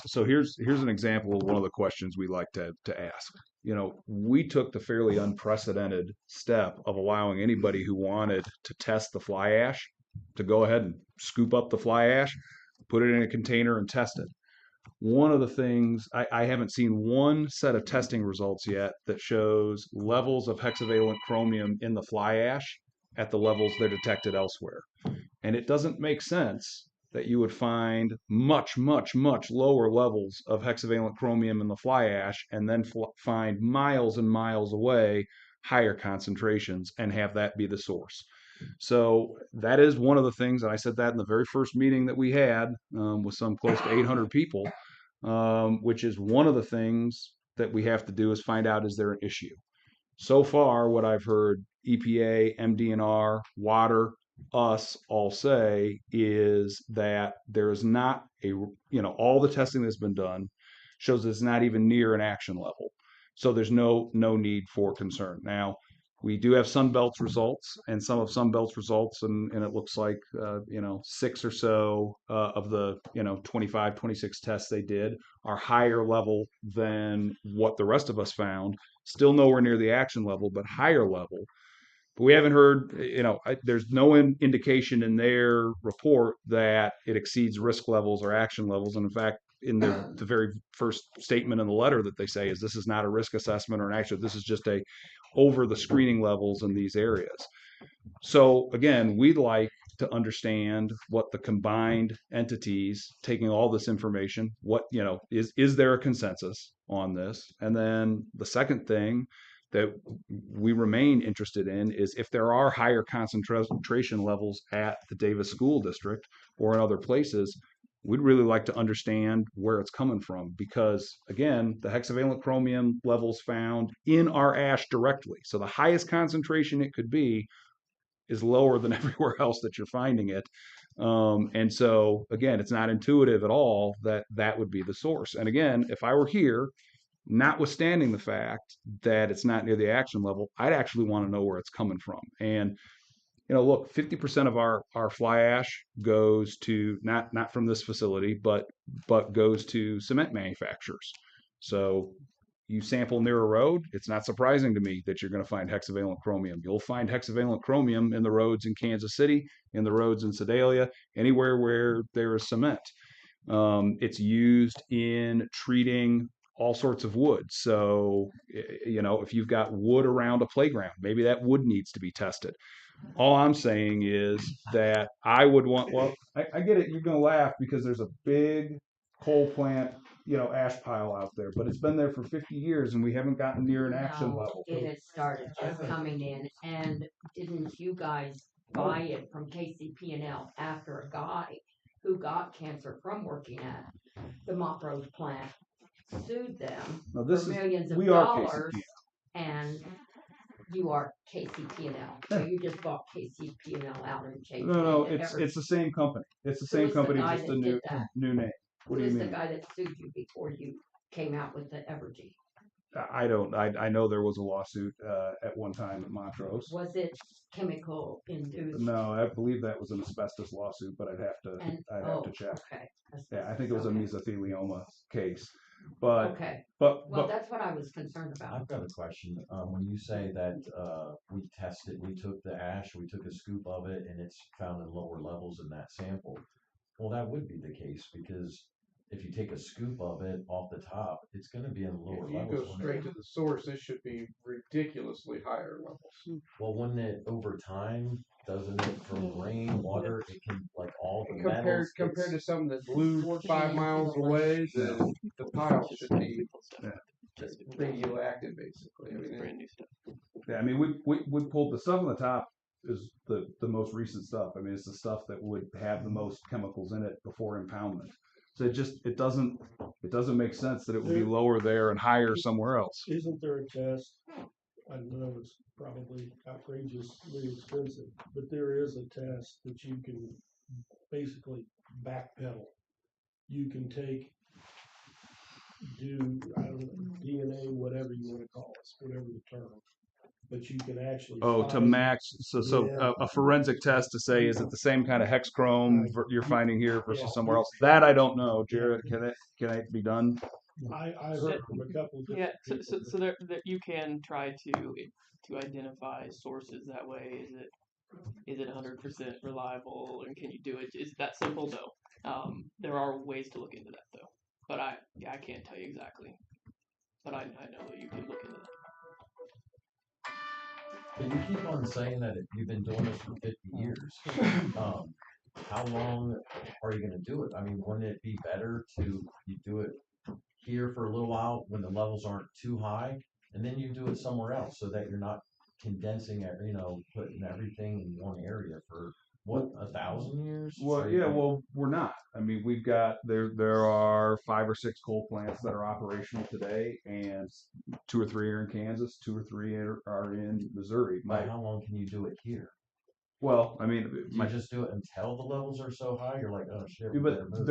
so here's an example of one of the questions we like to ask. We took the fairly unprecedented step of allowing anybody who wanted to test the fly ash to go ahead and scoop up the fly ash, put it in a container and test it. One of the things, I haven't seen one set of testing results yet that shows levels of hexavalent chromium in the fly ash at the levels they're detected elsewhere. And it doesn't make sense that you would find much, much, much lower levels of hexavalent chromium in the fly ash and then find miles and miles away higher concentrations and have that be the source. So that is one of the things, and I said that in the very first meeting that we had with some close to 800 people, which is one of the things that we have to do is find out, is there an issue? So far, what I've heard, EPA, MDNR, water, us all say is that there is not all the testing that's been done shows it's not even near an action level. So there's no need for concern. Now, we do have Sunbelt's results and some of Sunbelt's results, and it looks like 6 or so of the 25, 26 tests they did are higher level than what the rest of us found. Still nowhere near the action level, but higher level. But we haven't heard, there's no indication in their report that it exceeds risk levels or action levels. And in fact, in the very first statement in the letter that they say is this is not a risk assessment or an action. This is just over the screening levels in these areas. So again, we'd like to understand what the combined entities, taking all this information, is there a consensus on this? And then the second thing that we remain interested in is if there are higher concentration levels at the Davis School District or in other places, we'd really like to understand where it's coming from, because again, the hexavalent chromium levels found in our ash directly, so the highest concentration it could be, is lower than everywhere else that you're finding it. And so again, it's not intuitive at all that would be the source. And again, if I were here, notwithstanding the fact that it's not near the action level, I'd actually want to know where it's coming from. And look, 50% of our fly ash goes to not from this facility, but goes to cement manufacturers. So you sample near a road, it's not surprising to me that you're going to find hexavalent chromium. You'll find hexavalent chromium in the roads in Kansas City, in the roads in Sedalia, anywhere where there is cement. It's used in treating all sorts of wood. So, if you've got wood around a playground, maybe that wood needs to be tested. All I'm saying is that I would want, I get it, you're going to laugh because there's a big coal plant, ash pile out there, but it's been there for 50 years and we haven't gotten near an action level. It had started just coming in, and didn't you guys buy it from KCP&L after a guy who got cancer from working at the Montrose plant sued them for millions of dollars, and you are KCP&L. So you just bought KCP&L out and changed it. No, it's the same company. It's the same company, just a new name. What do you mean? Who is the guy that sued you before you came out with the Evergy? I know there was a lawsuit at one time at Montrose. Was it chemical induced? No, I believe that was an asbestos lawsuit, but I'd have to check. Okay. Yeah, I think it was a mesothelioma case. But well, that's what I was concerned about. I've got a question. When you say that we took the ash, we took a scoop of it, and it's found in lower levels in that sample. Well, that would be the case, because if you take a scoop of it off the top, it's going to be in lower If you levels. go straight to the source, it should be ridiculously higher levels. Well, when it over time, doesn't it from rain, water, it can like all the Compared to something that blew 5 miles away, the pile should be radioactive, basically. I mean, brand new stuff. Yeah, I mean, we pulled the stuff on the top is the most recent stuff. I mean, it's the stuff that would have the most chemicals in it before impoundment. So it doesn't make sense that it would be lower there and higher somewhere else. Isn't there a test? I know it's probably outrageously expensive, but there is a test that you can basically backpedal. You can do I don't know, DNA, whatever you want to call it, whatever the term. But you can actually to max a forensic test to say is it the same kind of hexchrome you're finding here versus somewhere else. That I don't know, Jared. Can it be done? I heard from a couple of so there you can try to identify sources that way. Is it 100% reliable, and can you do it? Is that simple? No. There are ways to look into that though, but I can't tell you exactly. But I know that you can look into that. But you keep on saying that you've been doing this for 50 years. How long are you going to do it? I mean, wouldn't it be better to you do it here for a little while when the levels aren't too high, and then you do it somewhere else so that you're not condensing it, putting everything in one area for 1,000 years? Well, yeah, we're not. I mean, we've got there are 5 or 6 coal plants that are operational today, and 2 or 3 are in Kansas, 2 or 3 are in Missouri. How long can you do it here? Well, I mean, Do you just do it until the levels are so high? You're like, oh shit. we but better move.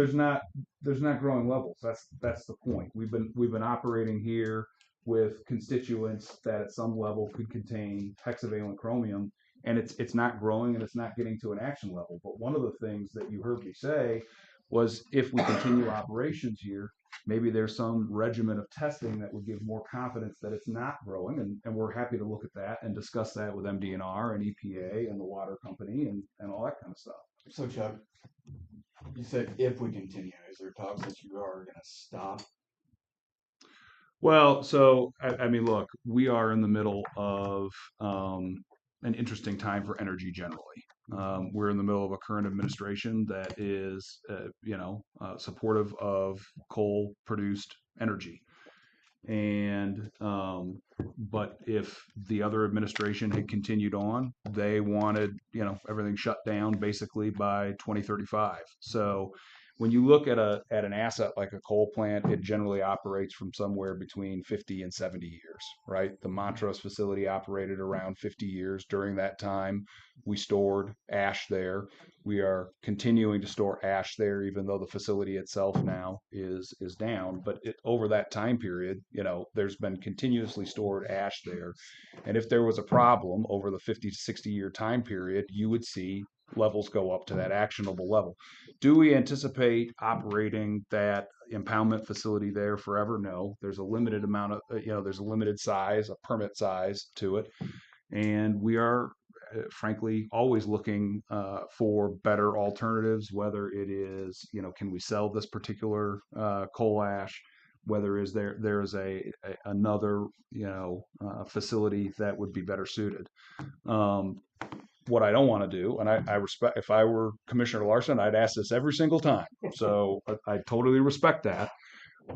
there's not growing levels. That's the point. We've been operating here with constituents that at some level could contain hexavalent chromium, and it's not growing and it's not getting to an action level. But one of the things that you heard me say was if we continue operations here, maybe there's some regimen of testing that would give more confidence that it's not growing, and we're happy to look at that and discuss that with MDNR and EPA and the water company and all that kind of stuff. So Chuck, you said if we continue, is there talks that you are gonna stop? Well, so I mean, look, we are in the middle of an interesting time for energy generally. We're in the middle of a current administration that is, supportive of coal-produced energy. And but if the other administration had continued on, they wanted everything shut down basically by 2035. So when you look at an asset like a coal plant, it generally operates from somewhere between 50 and 70 years, right? The Montrose facility operated around 50 years. During that time, we stored ash there. We are continuing to store ash there, even though the facility itself now is down. But over that time period, there's been continuously stored ash there. And if there was a problem over the 50 to 60 year time period, you would see levels go up to that actionable level. Do we anticipate operating that impoundment facility there forever? No. There's a limited amount of, there's a limited size, a permit size to it. And we are, frankly, always looking for better alternatives, whether it is, can we sell this particular coal ash? Whether there is another facility that would be better suited. What I don't want to do, and I respect, if I were Commissioner Larson, I'd ask this every single time. So I totally respect that.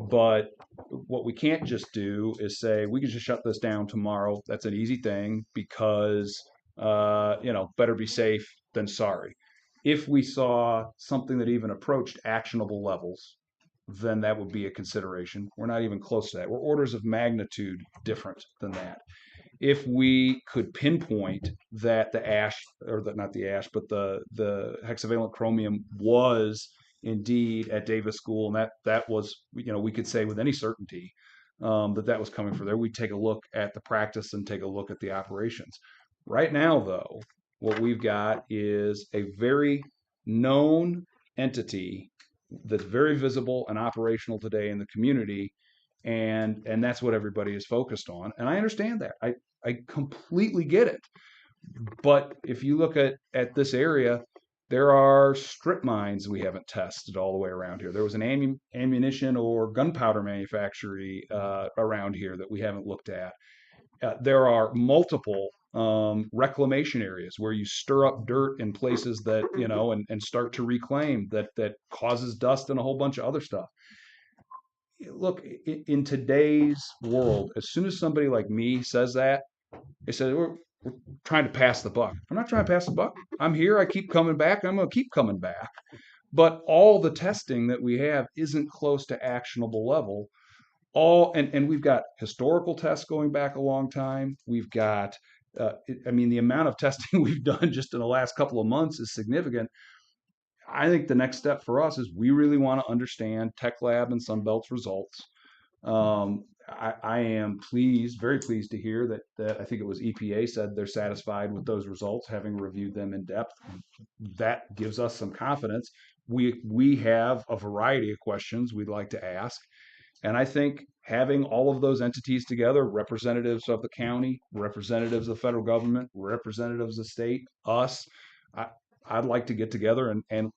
But what we can't just do is say we can just shut this down tomorrow. That's an easy thing because better be safe than sorry. If we saw something that even approached actionable levels, then that would be a consideration. We're not even close to that. We're orders of magnitude different than that. If we could pinpoint that the ash, or not the ash, but the hexavalent chromium was indeed at Davis School, and that was, we could say with any certainty that was coming from there, we'd take a look at the practice and take a look at the operations. Right now, though, what we've got is a very known entity that's very visible and operational today in the community. And that's what everybody is focused on. And I understand that. I completely get it. But if you look at this area, there are strip mines we haven't tested all the way around here. There was an ammunition or gunpowder manufactory around here that we haven't looked at. There are multiple reclamation areas where you stir up dirt in places that, and start to reclaim that causes dust and a whole bunch of other stuff. Look, in today's world, as soon as somebody like me says that, they say we're trying to pass the buck. I'm not trying to pass the buck. I'm here. I keep coming back. I'm going to keep coming back. But all the testing that we have isn't close to actionable level. And we've got historical tests going back a long time. We've got, the amount of testing we've done just in the last couple of months is significant. I think the next step for us is we really want to understand Tech Lab and Sunbelt's results. I am very pleased to hear that I think it was EPA said they're satisfied with those results, having reviewed them in depth. That gives us some confidence. We have a variety of questions we'd like to ask. And I think having all of those entities together, representatives of the county, representatives of the federal government, representatives of the state, us, I'd like to get together and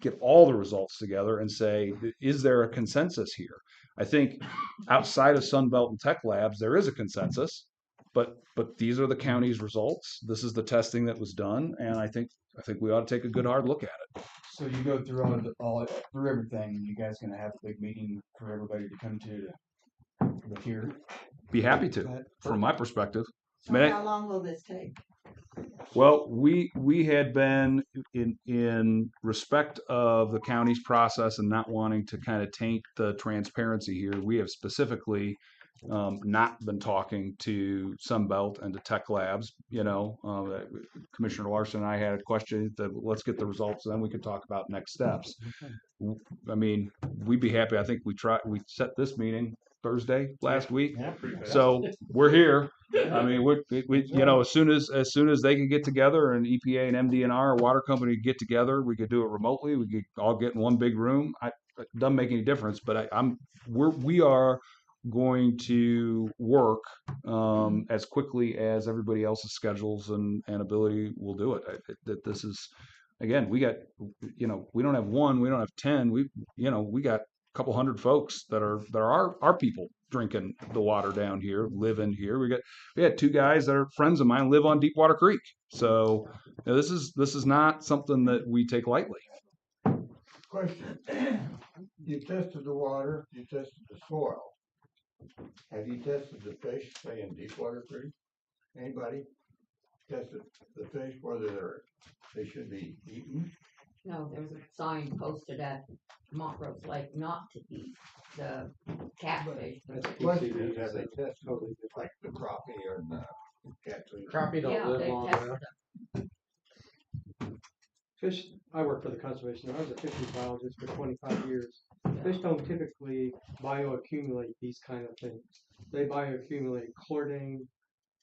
get all the results together and say, is there a consensus here? I think outside of Sunbelt and Tech Labs, there is a consensus, but these are the county's results. This is the testing that was done, and I think we ought to take a good hard look at it. So you go through through everything. You guys gonna have a big meeting for everybody to come to hear? Be happy to, from my perspective. So how long will this take? Well, we had been in respect of the county's process and not wanting to kind of taint the transparency here. We have specifically not been talking to Sunbelt and to Tech Labs. Commissioner Larson and I had a question that let's get the results, and then we can talk about next steps. I mean, we'd be happy. I think we set this meeting Thursday last week. So we're here. I mean, as soon as they can get together and EPA and MDNR, water company get together, we could do it remotely. We could all get in one big room. It doesn't make any difference, but we are going to work as quickly as everybody else's schedules and ability will do it. That this is, again, we got, we don't have one, we don't have 10. We got a couple hundred folks that are our people drinking the water down here, living here. We had 2 guys that are friends of mine live on Deepwater Creek. So this is not something that we take lightly. Question. You tested the water, you tested the soil. Have you tested the fish, say in Deepwater Creek? Anybody tested the fish, whether they should be eaten? No, there's a sign posted at Montrose Lake not to eat the catfish. The question is, have they tested like the crappie or the catfish? Crappie don't live long tested there. Fish, I worked for the conservation. I was a fisheries biologist for 25 years. Fish don't typically bioaccumulate these kind of things. They bioaccumulate chlordane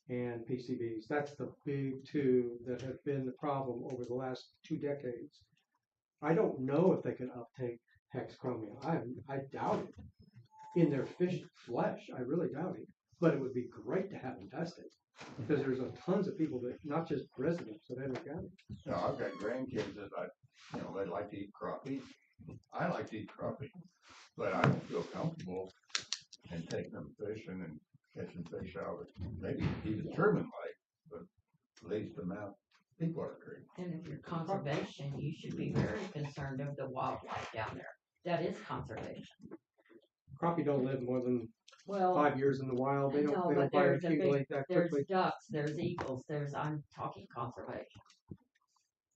and PCBs. That's the big 2 that have been the problem over the last 2 decades. I don't know if they can uptake hexchromium. I doubt it. In their fish flesh, I really doubt it. But it would be great to have them tested. Because there's tons of people that, not just residents of Edward County. No, I've got grandkids that they like to eat crappie. I like to eat crappie, but I don't feel comfortable in taking them fishing and catching fish out of it. Maybe even Sherman Lake, but leads them out Deepwater Creek. And if you're conservation, you should be very concerned of the wildlife down there. That is conservation. Crappie don't live more than Well, 5 years in the wild. They don't but there's bioaccumulate that there's quickly. ducks, there's eagles, I'm talking conservation.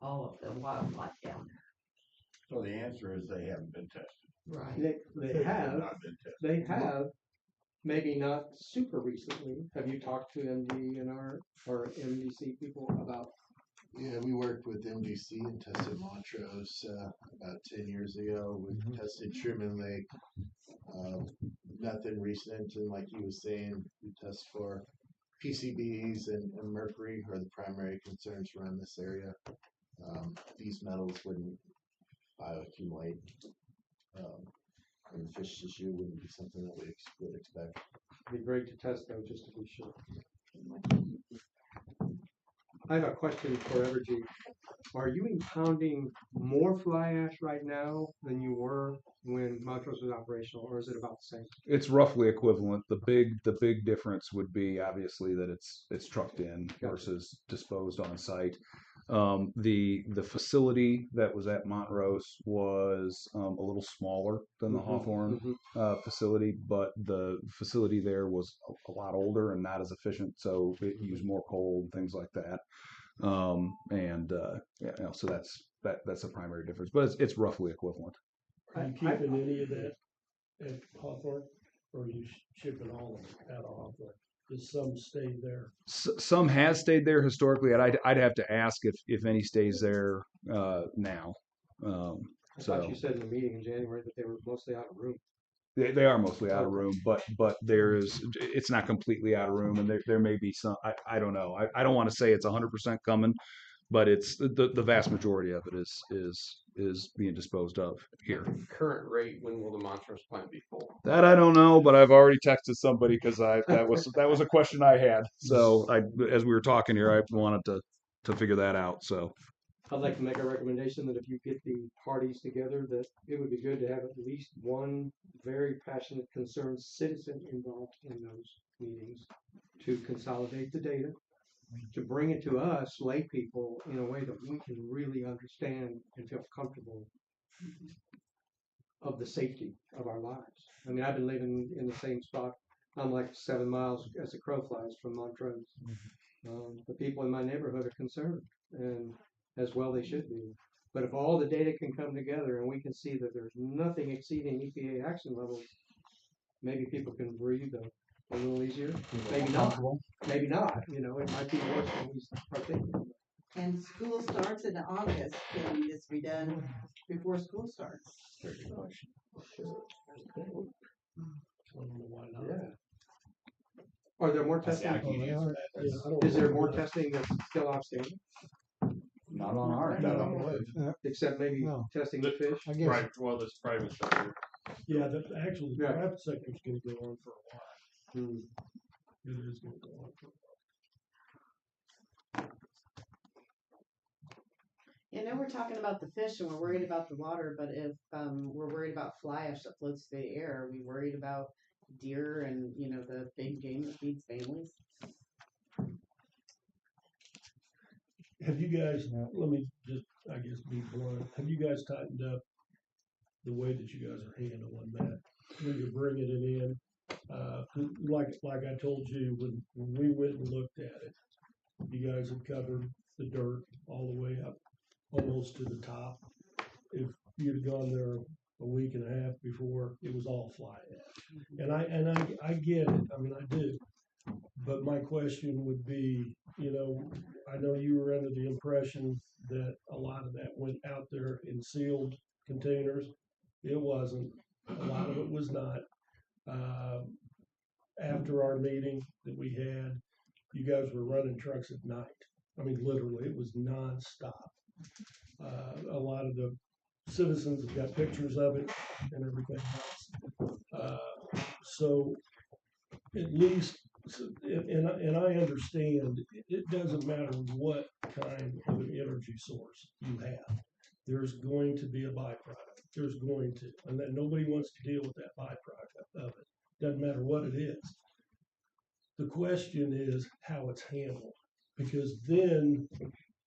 All of the wildlife down there. So the answer is they haven't been tested. Right. They have. Not been tested. They have. Maybe not super recently. Have you talked to MDNR or MDC people about? Yeah, we worked with MDC and tested Montrose about 10 years ago. We tested Sherman Lake. Nothing recent, and like you was saying, we test for PCBs and mercury are the primary concerns around this area. These metals wouldn't bioaccumulate, and fish tissue wouldn't be something that we would expect. It'd be great to test though, just to be sure. I have a question for Evergy. Are you impounding more fly ash right now than you were when Montrose was operational, or is it about the same? It's roughly equivalent. The big difference would be obviously that it's trucked in versus disposed on site. The facility that was at Montrose was a little smaller than the Hawthorne facility, but the facility there was a lot older and not as efficient, so it used more coal and things like that. So that's the primary difference, but it's roughly equivalent. Are you keeping any of that at Hawthorne, or are you shipping all of it out of Hawthorne? Does some stay there? Some has stayed there historically, and I'd have to ask if any stays there now. I thought you said in the meeting in January that they were mostly out of room. They are mostly out of room, but it's not completely out of room, and there may be some. I don't know. I don't want to say it's 100% coming, but it's the vast majority of it is being disposed of here. Current rate, when will the Montrose plant be full? That I don't know, but I've already texted somebody because that was a question I had. So as we were talking here, I wanted to figure that out. So I'd like to make a recommendation that if you get the parties together, that it would be good to have at least one very passionate, concerned citizen involved in those meetings to consolidate the data, to bring it to us, lay people, in a way that we can really understand and feel comfortable of the safety of our lives. I mean, I've been living in the same spot. I'm like 7 miles as the crow flies from Montrose. The people in my neighborhood are concerned, and as well they should be. But if all the data can come together and we can see that there's nothing exceeding EPA action levels, maybe people can breathe a little easier. Feel Maybe more not. comfortable. Maybe not. You know, it might be worse than we are thinking. And school starts in August, can this be done before school starts? Why not? Are there more That's the testing? idea. Is there more testing that's still outstanding? Not on our, Not end. on our end. Except maybe testing the fish? I guess. Right, well, this private sector. Yeah, actually, the Yeah. private sector's gonna go on for a while. It is gonna go on for a while. You know, we're talking about the fish and we're worried about the water, but if we're worried about fly ash that floats through the air, are we worried about deer and, you know, the big game that feeds families? Have you guys, let me just, I guess, be blunt, have you guys tightened up the way that you guys are handling that? When you're bringing it in, like I told you, when we went and looked at it, you guys had covered the dirt all the way up, almost to the top. If you'd gone there a week and a half before, it was all fly ash. And I get it, I mean, I do. But my question would be, you know, I know you were under the impression that a lot of that went out there in sealed containers. It wasn't. A lot of it was not. After our meeting that we had, you guys were running trucks at night. I mean, literally, it was nonstop. A lot of the citizens have got pictures of it and everything else. So at least, and I understand, it doesn't matter what kind of an energy source you have. There's going to be a byproduct. There's going to, and that nobody wants to deal with that byproduct of it. Doesn't matter what it is. The question is how it's handled, because then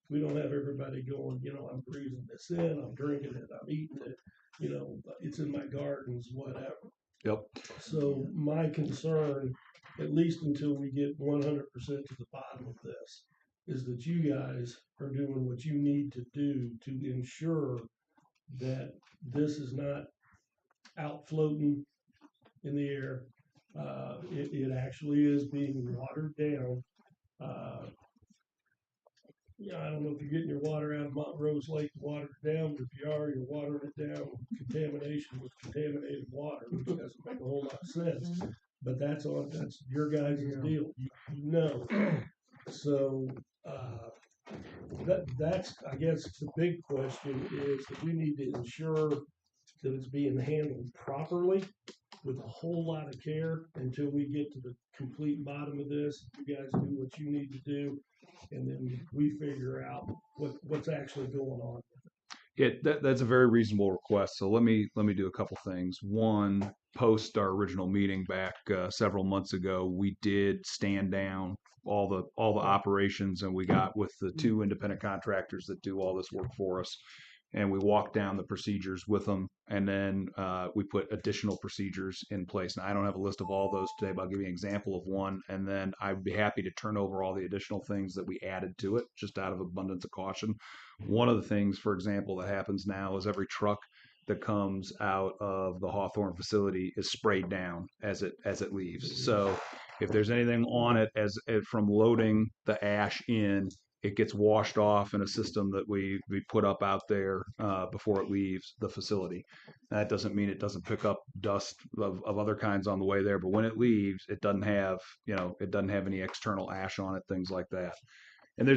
we don't have everybody going, you know, I'm breathing this in, I'm drinking it, I'm eating it, you know, it's in my gardens, whatever. Yep. So my concern, at least until we get 100% to the bottom of this, is that you guys are doing what you need to do to ensure that this is not out floating in the air. It actually is being watered down. Yeah, I don't know if you're getting your water out of Montrose Lake to water it down, but if you are, you're watering it down with contamination with contaminated water, which doesn't make a whole lot of sense. But that's your guys' deal. You know. So that's I guess the big question is that we need to ensure that it's being handled properly with a whole lot of care until we get to the complete bottom of this. You guys do what you need to do, and then we figure out what's actually going on. Yeah, that's a very reasonable request. So let me do a couple things. One, post our original meeting back several months ago, we did stand down all the operations, and we got with the two independent contractors that do all this work for us, and we walked down the procedures with them, and then we put additional procedures in place. Now, I don't have a list of all those today, but I'll give you an example of one, and then I'd be happy to turn over all the additional things that we added to it, just out of abundance of caution. One of the things, for example, that happens now is every truck that comes out of the Hawthorne facility is sprayed down as it leaves. So if there's anything on it from loading the ash in, it gets washed off in a system that we put up out there before it leaves the facility. That doesn't mean it doesn't pick up dust of other kinds on the way there, but when it leaves, it doesn't have any external ash on it, things like that. And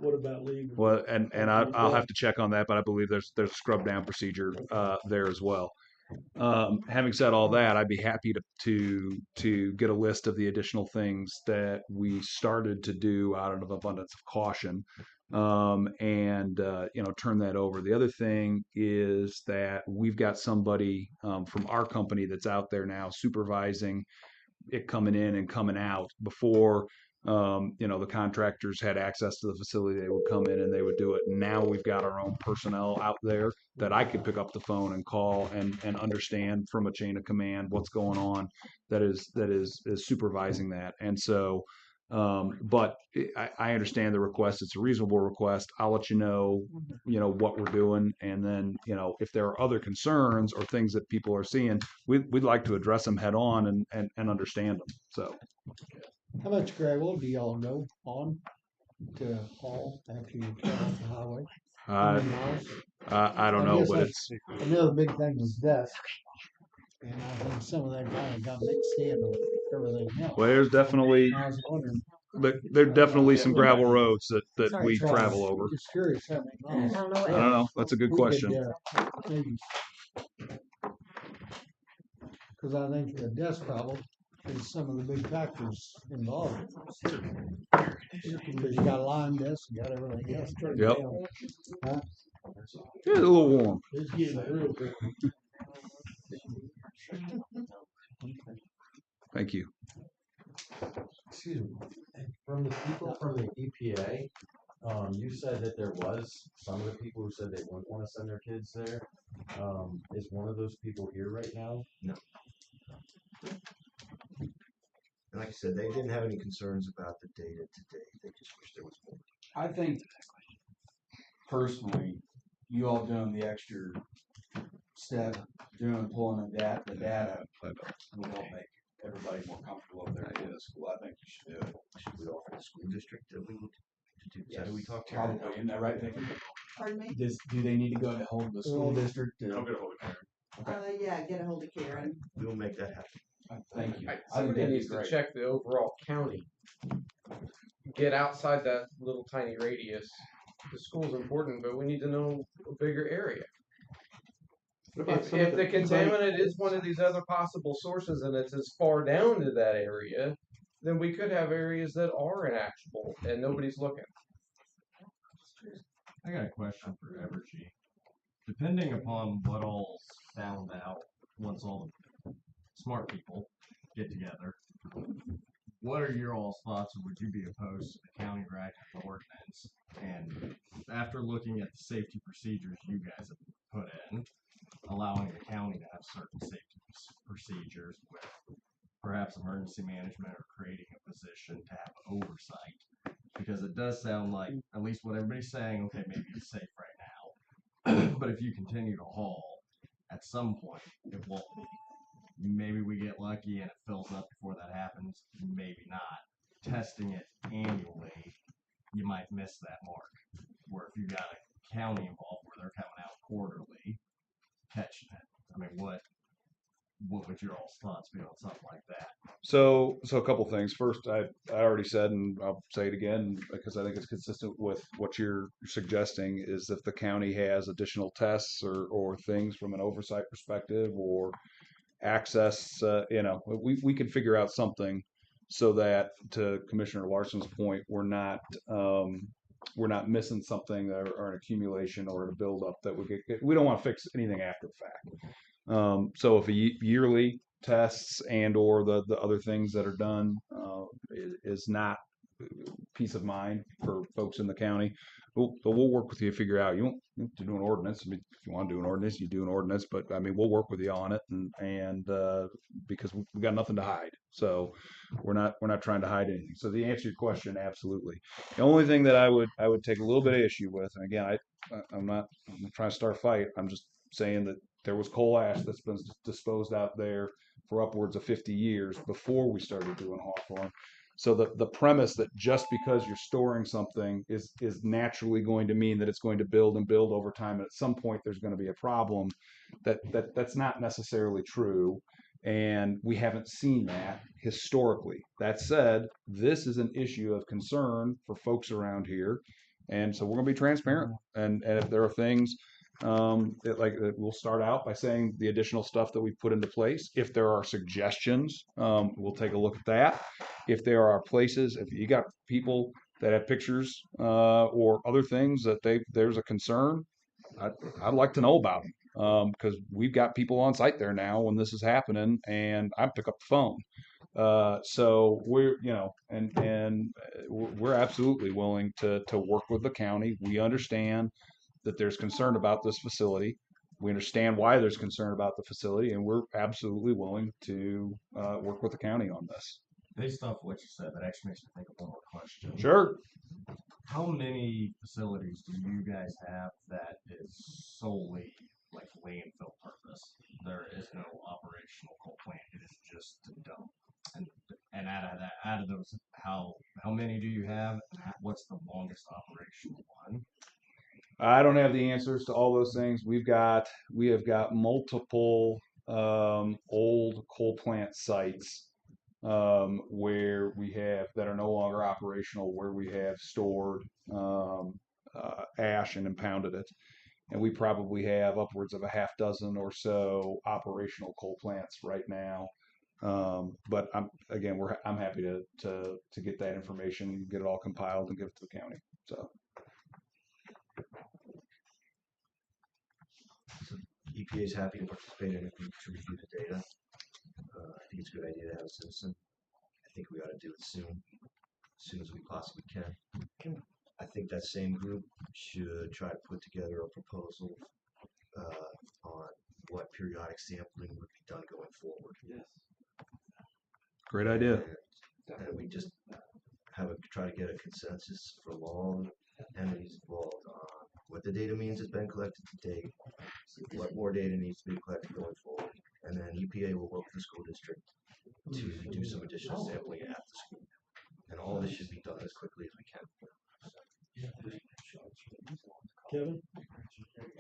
What about leaving? Well, and I'll have to check on that, but I believe there's a scrub down procedure there as well. Having said all that, I'd be happy to get a list of the additional things that we started to do out of abundance of caution, and turn that over. The other thing is that we've got somebody from our company that's out there now supervising it coming in and coming out. Before the contractors had access to the facility, they would come in and they would do it. Now we've got our own personnel out there that I could pick up the phone and call and understand from a chain of command what's going on, that is supervising that. And so But I understand the request. It's a reasonable request. I'll let you know, what we're doing. And then, if there are other concerns or things that people are seeing, we'd like to address them head on and understand them. So. How much gravel do y'all go on to haul after you cut off the highway? How many miles? I don't know, guess but that's another big thing is dust. And I think some of that kind of got mixed in with everything else. Well, there's definitely I was wondering. there are definitely some gravel roads that Sorry, we Charles. travel over. Just curious how many miles. I don't know. That's a good question. Maybe. Because I think the dust problem is some of the big factors involved. Because you got line dust, you got everything else. Yep. Huh? It's a little warm. It's getting real good. Thank you. Excuse me. From the people from the EPA, you said that there was some of the people who said they wouldn't want to send their kids there. Is one of those people here right now? No. Like I said, they didn't have any concerns about the data today. They just wish there was more. I think personally, you all doing the extra step, pulling the data will help make everybody more comfortable if they're in the school. I think you should do it. Should we offer the school district that we need to do? Is that who we talked to? Probably, isn't that right, Vicki? Pardon me? Do they need to go to hold the school district? I'll get a hold of Karen. Yeah, get a hold of Karen. We'll make that happen. Thank you. I think Somebody that'd be needs to great. check the overall county. Get outside that little tiny radius. The school's important, but we need to know a bigger area. If the contaminant is one of these other possible sources and it's as far down to that area, then we could have areas that are inactionable and nobody's looking. I got a question for Evergy. Depending upon what all's found out once all the smart people get together, what are your all's thoughts, or would you be opposed to the county writing an ordinance? And after looking at the safety procedures you guys have put in, allowing the county to have certain safety procedures with perhaps emergency management or creating a position to have oversight, because it does sound like, at least what everybody's saying, okay, maybe it's safe right now, but if you continue to haul, at some point it won't be. Maybe we get lucky and it fills up before that happens, maybe not. Testing it annually, you might miss that mark. Where if you got a county involved where they're coming out quarterly, catching it. I mean, what would your all's thoughts be on something like that? So a couple things. First, I already said, and I'll say it again because I think it's consistent with what you're suggesting, is if the county has additional tests or things from an oversight perspective or access, we can figure out something so that, to Commissioner Larson's point, we're not missing something or an accumulation or a buildup that we don't want to fix anything after the fact. So if a yearly tests and or the other things that are done is not peace of mind for folks in the county, we'll work with you to figure out. You don't have to do an ordinance. I mean, if you want to do an ordinance, you do an ordinance. But I mean, we'll work with you on it, and because we got nothing to hide, so we're not trying to hide anything. So the answer to your question, absolutely. The only thing that I would take a little bit of issue with, and again, I'm not trying to start a fight. I'm just saying that there was coal ash that's been disposed out there for upwards of 50 years before we started doing Hawthorne. So the premise that just because you're storing something is naturally going to mean that it's going to build and build over time, and at some point there's going to be a problem, that's not necessarily true, and we haven't seen that historically. That said, this is an issue of concern for folks around here, and so we're going to be transparent. And if there are things we'll start out by saying the additional stuff that we put into place. If there are suggestions, we'll take a look at that. If there are places, if you got people that have pictures or other things that there's a concern, I'd like to know about them because we've got people on site there now when this is happening, and I pick up the phone. So we're we're absolutely willing to work with the county. We understand that there's concern about this facility. We understand why there's concern about the facility, and we're absolutely willing to work with the county on this. based off what you said, that actually makes me think of one more question. Sure. How many facilities do you guys have that is solely like landfill purpose? There is no operational coal plant. It is just a dump. And out of those, how many do you have? What's the longest operational one? I don't have the answers to all those things. We have got multiple old coal plant sites where we have that are no longer operational, where we have stored ash and impounded it, and we probably have upwards of a half dozen or so operational coal plants right now. But I'm happy to get that information, get it all compiled, and give it to the county. So. EPA is happy to participate in it to review the data. I think it's a good idea to have a citizen. I think we ought to do it soon, as soon as we possibly can. I think that same group should try to put together a proposal on what periodic sampling would be done going forward. Yes. Great idea. And we just try to get a consensus from all entities involved on what the data means has been collected to date, what more data needs to be collected going forward, and then EPA will work with the school district to do some additional sampling at the school. And all this should be done as quickly as we can. Kevin?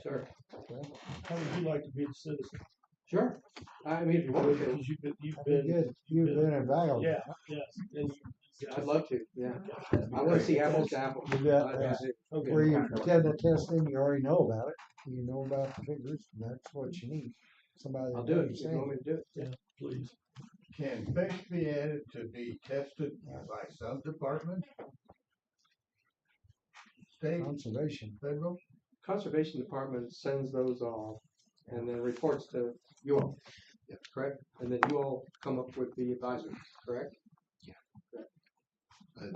Sure. How would you like to be a citizen? Sure. I mean, if you want to. Because you've That'd been. be good. You've been invaluable. Yeah, yes. And I'd love to, yeah. I want to see apples to apples. You got, Okay. where you're getting the testing, you already know about it. You know about the figures, and that's what you need. Somebody. I'll do it. You want me to do it? Yeah, please. Can fish be added to be tested by some department? State, Conservation. federal? Conservation Department sends those off and then reports to you all. Yeah, correct? And then you all come up with the advisory, correct?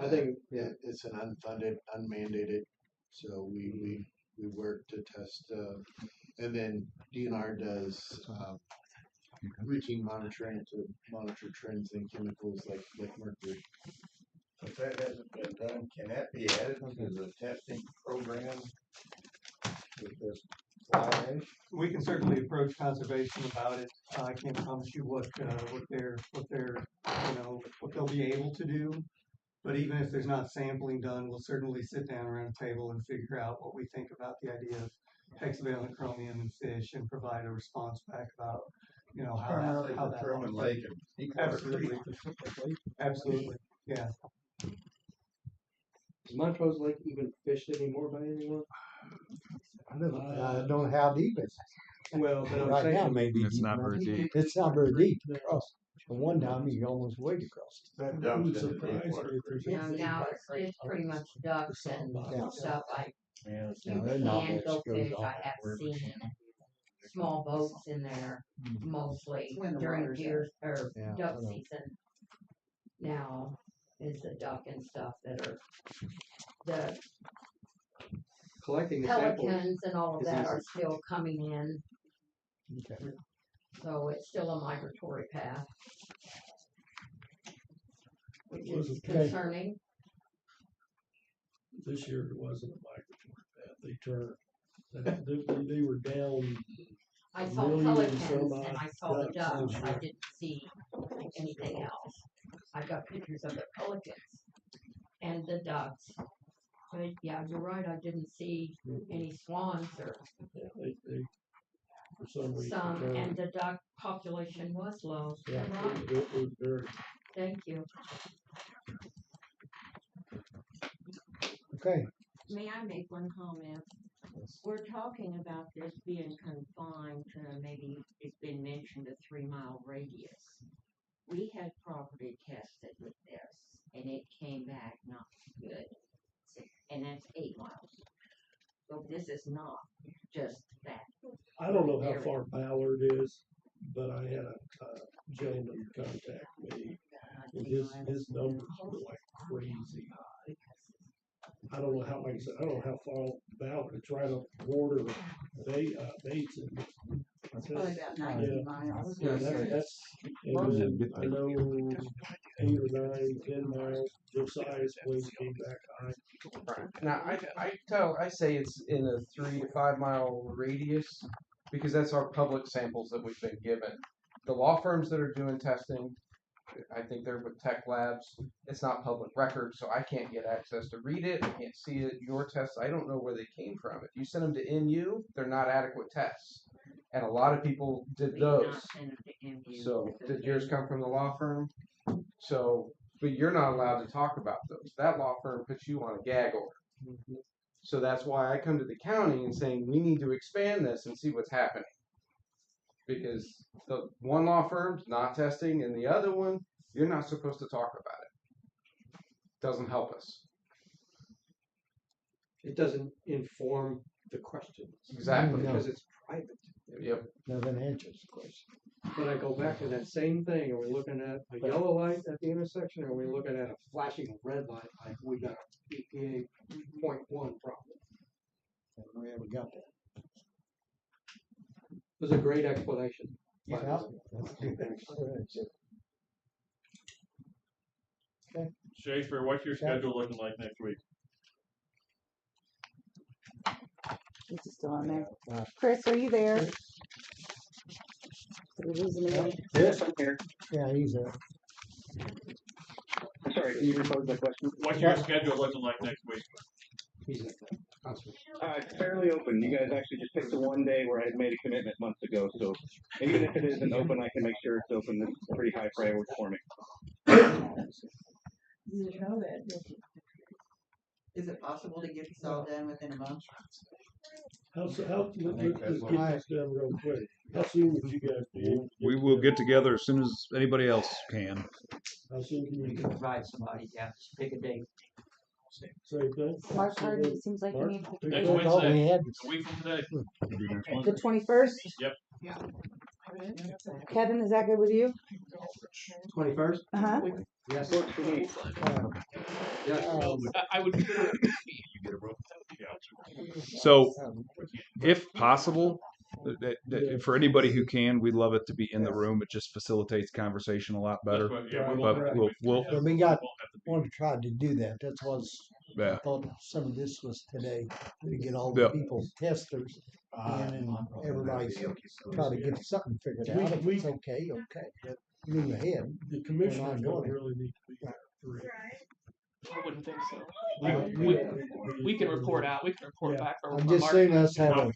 I think, yeah. It's an unfunded, unmandated, so we work to test, and then DNR does routine monitoring to monitor trends in chemicals like mercury. If that hasn't been done, can that be added to the testing program with this fly ash? We can certainly approach conservation about it. I can't promise you what they're, what they'll be able to do. But even if there's not sampling done, we'll certainly sit down around a table and figure out what we think about the idea of hexavalent chromium and fish and provide a response back about, how that. Truman Lake and Absolutely. Absolutely. Yeah. Is Montrose Lake even fished anymore by anyone? I don't know how deep it's. Well, but I'm Right now, saying, maybe. It's not very deep. It's not very deep. Across. And one time you almost wade across. That Who's dumps into deep surprised water. if there's Now, anything now back it's pretty much ducks and Yeah. stuff like, Yeah, you there's not can much go goes fish, on I have that river. seen small boats in there mostly When the during water's deer, or Yeah, duck I know. season. Now is the duck and stuff that are, the collecting the samples. pelicans and all of is that are easy. still coming in, Okay. so it's still a migratory path. Which is Okay. concerning. This year it wasn't a migratory path. They turned. They were down. I saw million pelicans some and I odd saw the ducks ducks, this I year. didn't see anything else. I got pictures of the pelicans and the ducks. But yeah, you're right, I didn't see any swans or Yeah, they for some reason. some, turned. and the duck population was low. Yeah, You're right, it was very. thank you. Okay. May I make one comment? We're talking about this being confined to maybe it's been mentioned a 3-mile radius. We had property tested with this and it came back not good. And that's 8 miles. So this is not just that. I don't know how area. far Ballard is, but I had a gentleman contact me, and his numbers were like crazy high. I don't know how, like I said, I don't know how far Ballard, it's right up the border of Bates, and It's probably about 19 miles. Yeah, that's, and I know 8 or 9, 10 miles, Josiah's place came back high. Now, I say it's in a 3 to 5 mile radius because that's our public samples that we've been given. The law firms that are doing testing, I think they're with Tech Labs. It's not public record, so I can't get access to read it. I can't see it. Your tests, I don't know where they came from. If you send them to NU, they're not adequate tests. And a lot of people did those. So did yours come from the law firm? So, but you're not allowed to talk about those. That law firm puts you on a gag order. So that's why I come to the county and saying we need to expand this and see what's happening. Because the one law firm's not testing and the other one, you're not supposed to talk about it. Doesn't help us. It doesn't inform the questions. Exactly. Because it's private. Yep. Doesn't answer the question. But I go back to that same thing. Are we looking at a yellow light at the intersection, or are we looking at a flashing red light like we got a EPA 0.1 problem? And we haven't got that. It was a great explanation. Yeah. Okay. Schaefer, what's your schedule looking like next week? This is still on there. Chris, are you there? Did we lose him again? Yes, I'm here. Yeah, he's there. Sorry, can you repose that question? What's your schedule looking like next week? It's fairly open. You guys actually just picked the one day where I had made a commitment months ago, so even if it isn't open, I can make sure it's open. This is a pretty high priority for me. Is it possible to get this all done within a month? Let's get this done real quick. How soon would you guys be able to We will get together as soon as anybody else can. How soon can We you? can provide somebody, yeah, just pick a date. Same thing? Mark Hardy, it seems like you need to pick a Next date. Wednesday, a week from today. The 21st? Yep. Kevin, is that good with you? 21st? Uh-huh. Yes, works for me. I would prefer So, if possible, for anybody who can, we'd love it to be in the room. It just facilitates conversation a lot better. But we'll But we got one to try to do that. That's was Yeah. I thought some of this was today to get all the Yeah. people testers in and everybody try to get something figured out. If it's okay, okay. But move ahead. The We're commissioners not don't doing it. really need to be there. I wouldn't think so. We- We can report out. We can report back. I'm just saying us have a,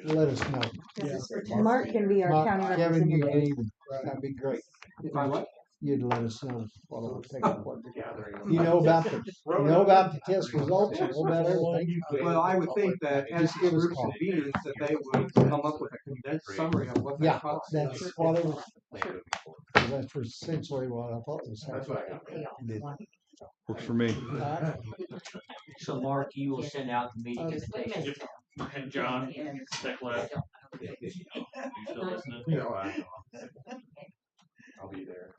let us know. Mark can be our county Kevin, you can representative. even, that'd be great. If I what? You'd let us know what it'll take. You know about the test results, you know about everything. Well, I would think that as Just give us a groups call. convened, that they would come up with a condensed summary of what Yeah, that process that's is. what it was. That's essentially what I thought was happening. Works for me. So Mark, you will send out the meeting invitation. And John, Tech Lab. You still listening? I'll be there.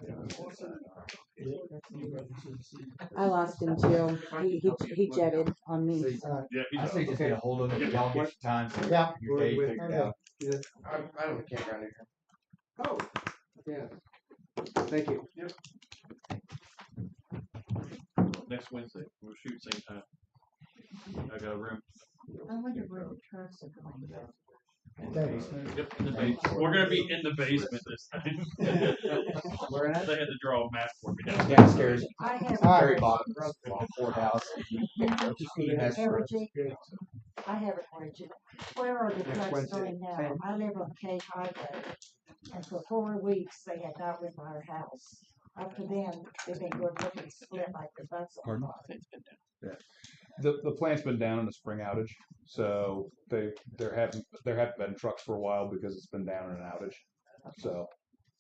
I lost him too. He jetted on me. I say just get a hold of it, y'all get your time, Yeah. your day figured out. I don't care around here. Oh, yeah. Thank you. Yep. Next Wednesday, we'll shoot same time. I got a room. I wonder where the trucks are going to go. Thanks. Yep, in the basement. We're gonna be in the basement this time. Where at? They had to draw a map for me. Downstairs, I have. very bottom, courthouse. Everything. I have a question. Where are the trucks going now? I live on K Highway, and for 4 weeks they had not with our house. After then, they've been good looking split like the bus. Pardon? Yeah. The plant's been down in the spring outage, so there haven't been trucks for a while because it's been down in an outage. So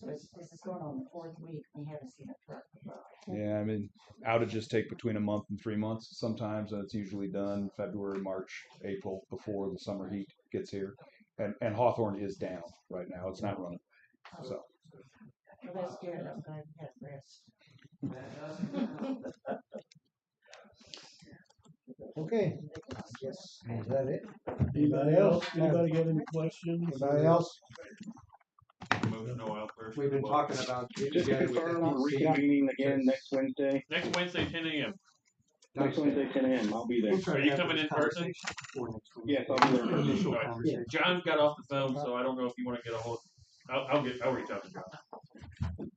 So this is going on the 4th week, we haven't seen a truck. yeah, I mean outages take between a month and 3 months sometimes, and it's usually done February, March, April before the summer heat gets here. And Hawthorne is down right now; it's not running. So. Well, that's good, I'm glad you had rest. Okay. I guess, is that it? Anybody else? Anybody got any questions? Anybody else? Motion to wild first. We've been talking about. Just to confirm, we're reconvening again next Wednesday. Next Wednesday, 10 a.m. Next Wednesday, 10 a.m. I'll be there. Are you coming in person? Yes, I'll be there. in person. All right. John's got off the phone, so I don't know if you want to get a hold. I'll reach out to John.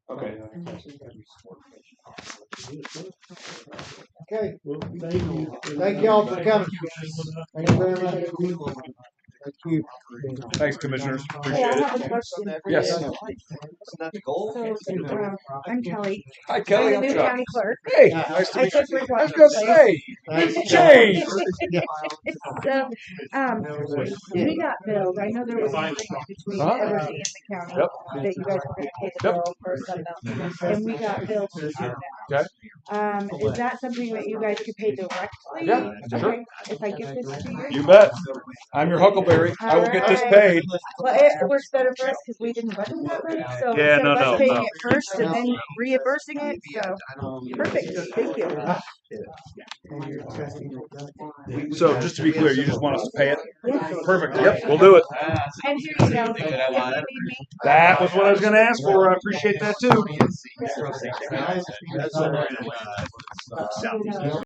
Okay. Okay. Well, thank you. Thank y'all for coming. Thank you very much. Thank you. Thanks, commissioners. Hey, I Appreciate have a it. question. Yes. So, I'm Kelly. Hi, Kelly. I'm the I'm new Chuck. county clerk. Hey, nice to I meet took you. your I was gonna say, it's changed. So, we got billed. I know there was an agreement between Huh? everybody in the county Yep. that you guys were gonna pay the bill for a set amount, and we got billed to do that. Okay. Is that something that you guys could pay directly? Yeah, sure. Okay, if I give this to you? You bet. I'm your Huckleberry. I will get this paid. Well, it works better for us because we didn't budget that way, so Yeah, instead no, of us no, paying no. it first and then reimbursing it, so, perfect, thank you. So just to be clear, you just want us to pay it? Yes. Perfect. Yep, we'll do it. And here you go, if you need me. That was what I was gonna ask for. I appreciate that too.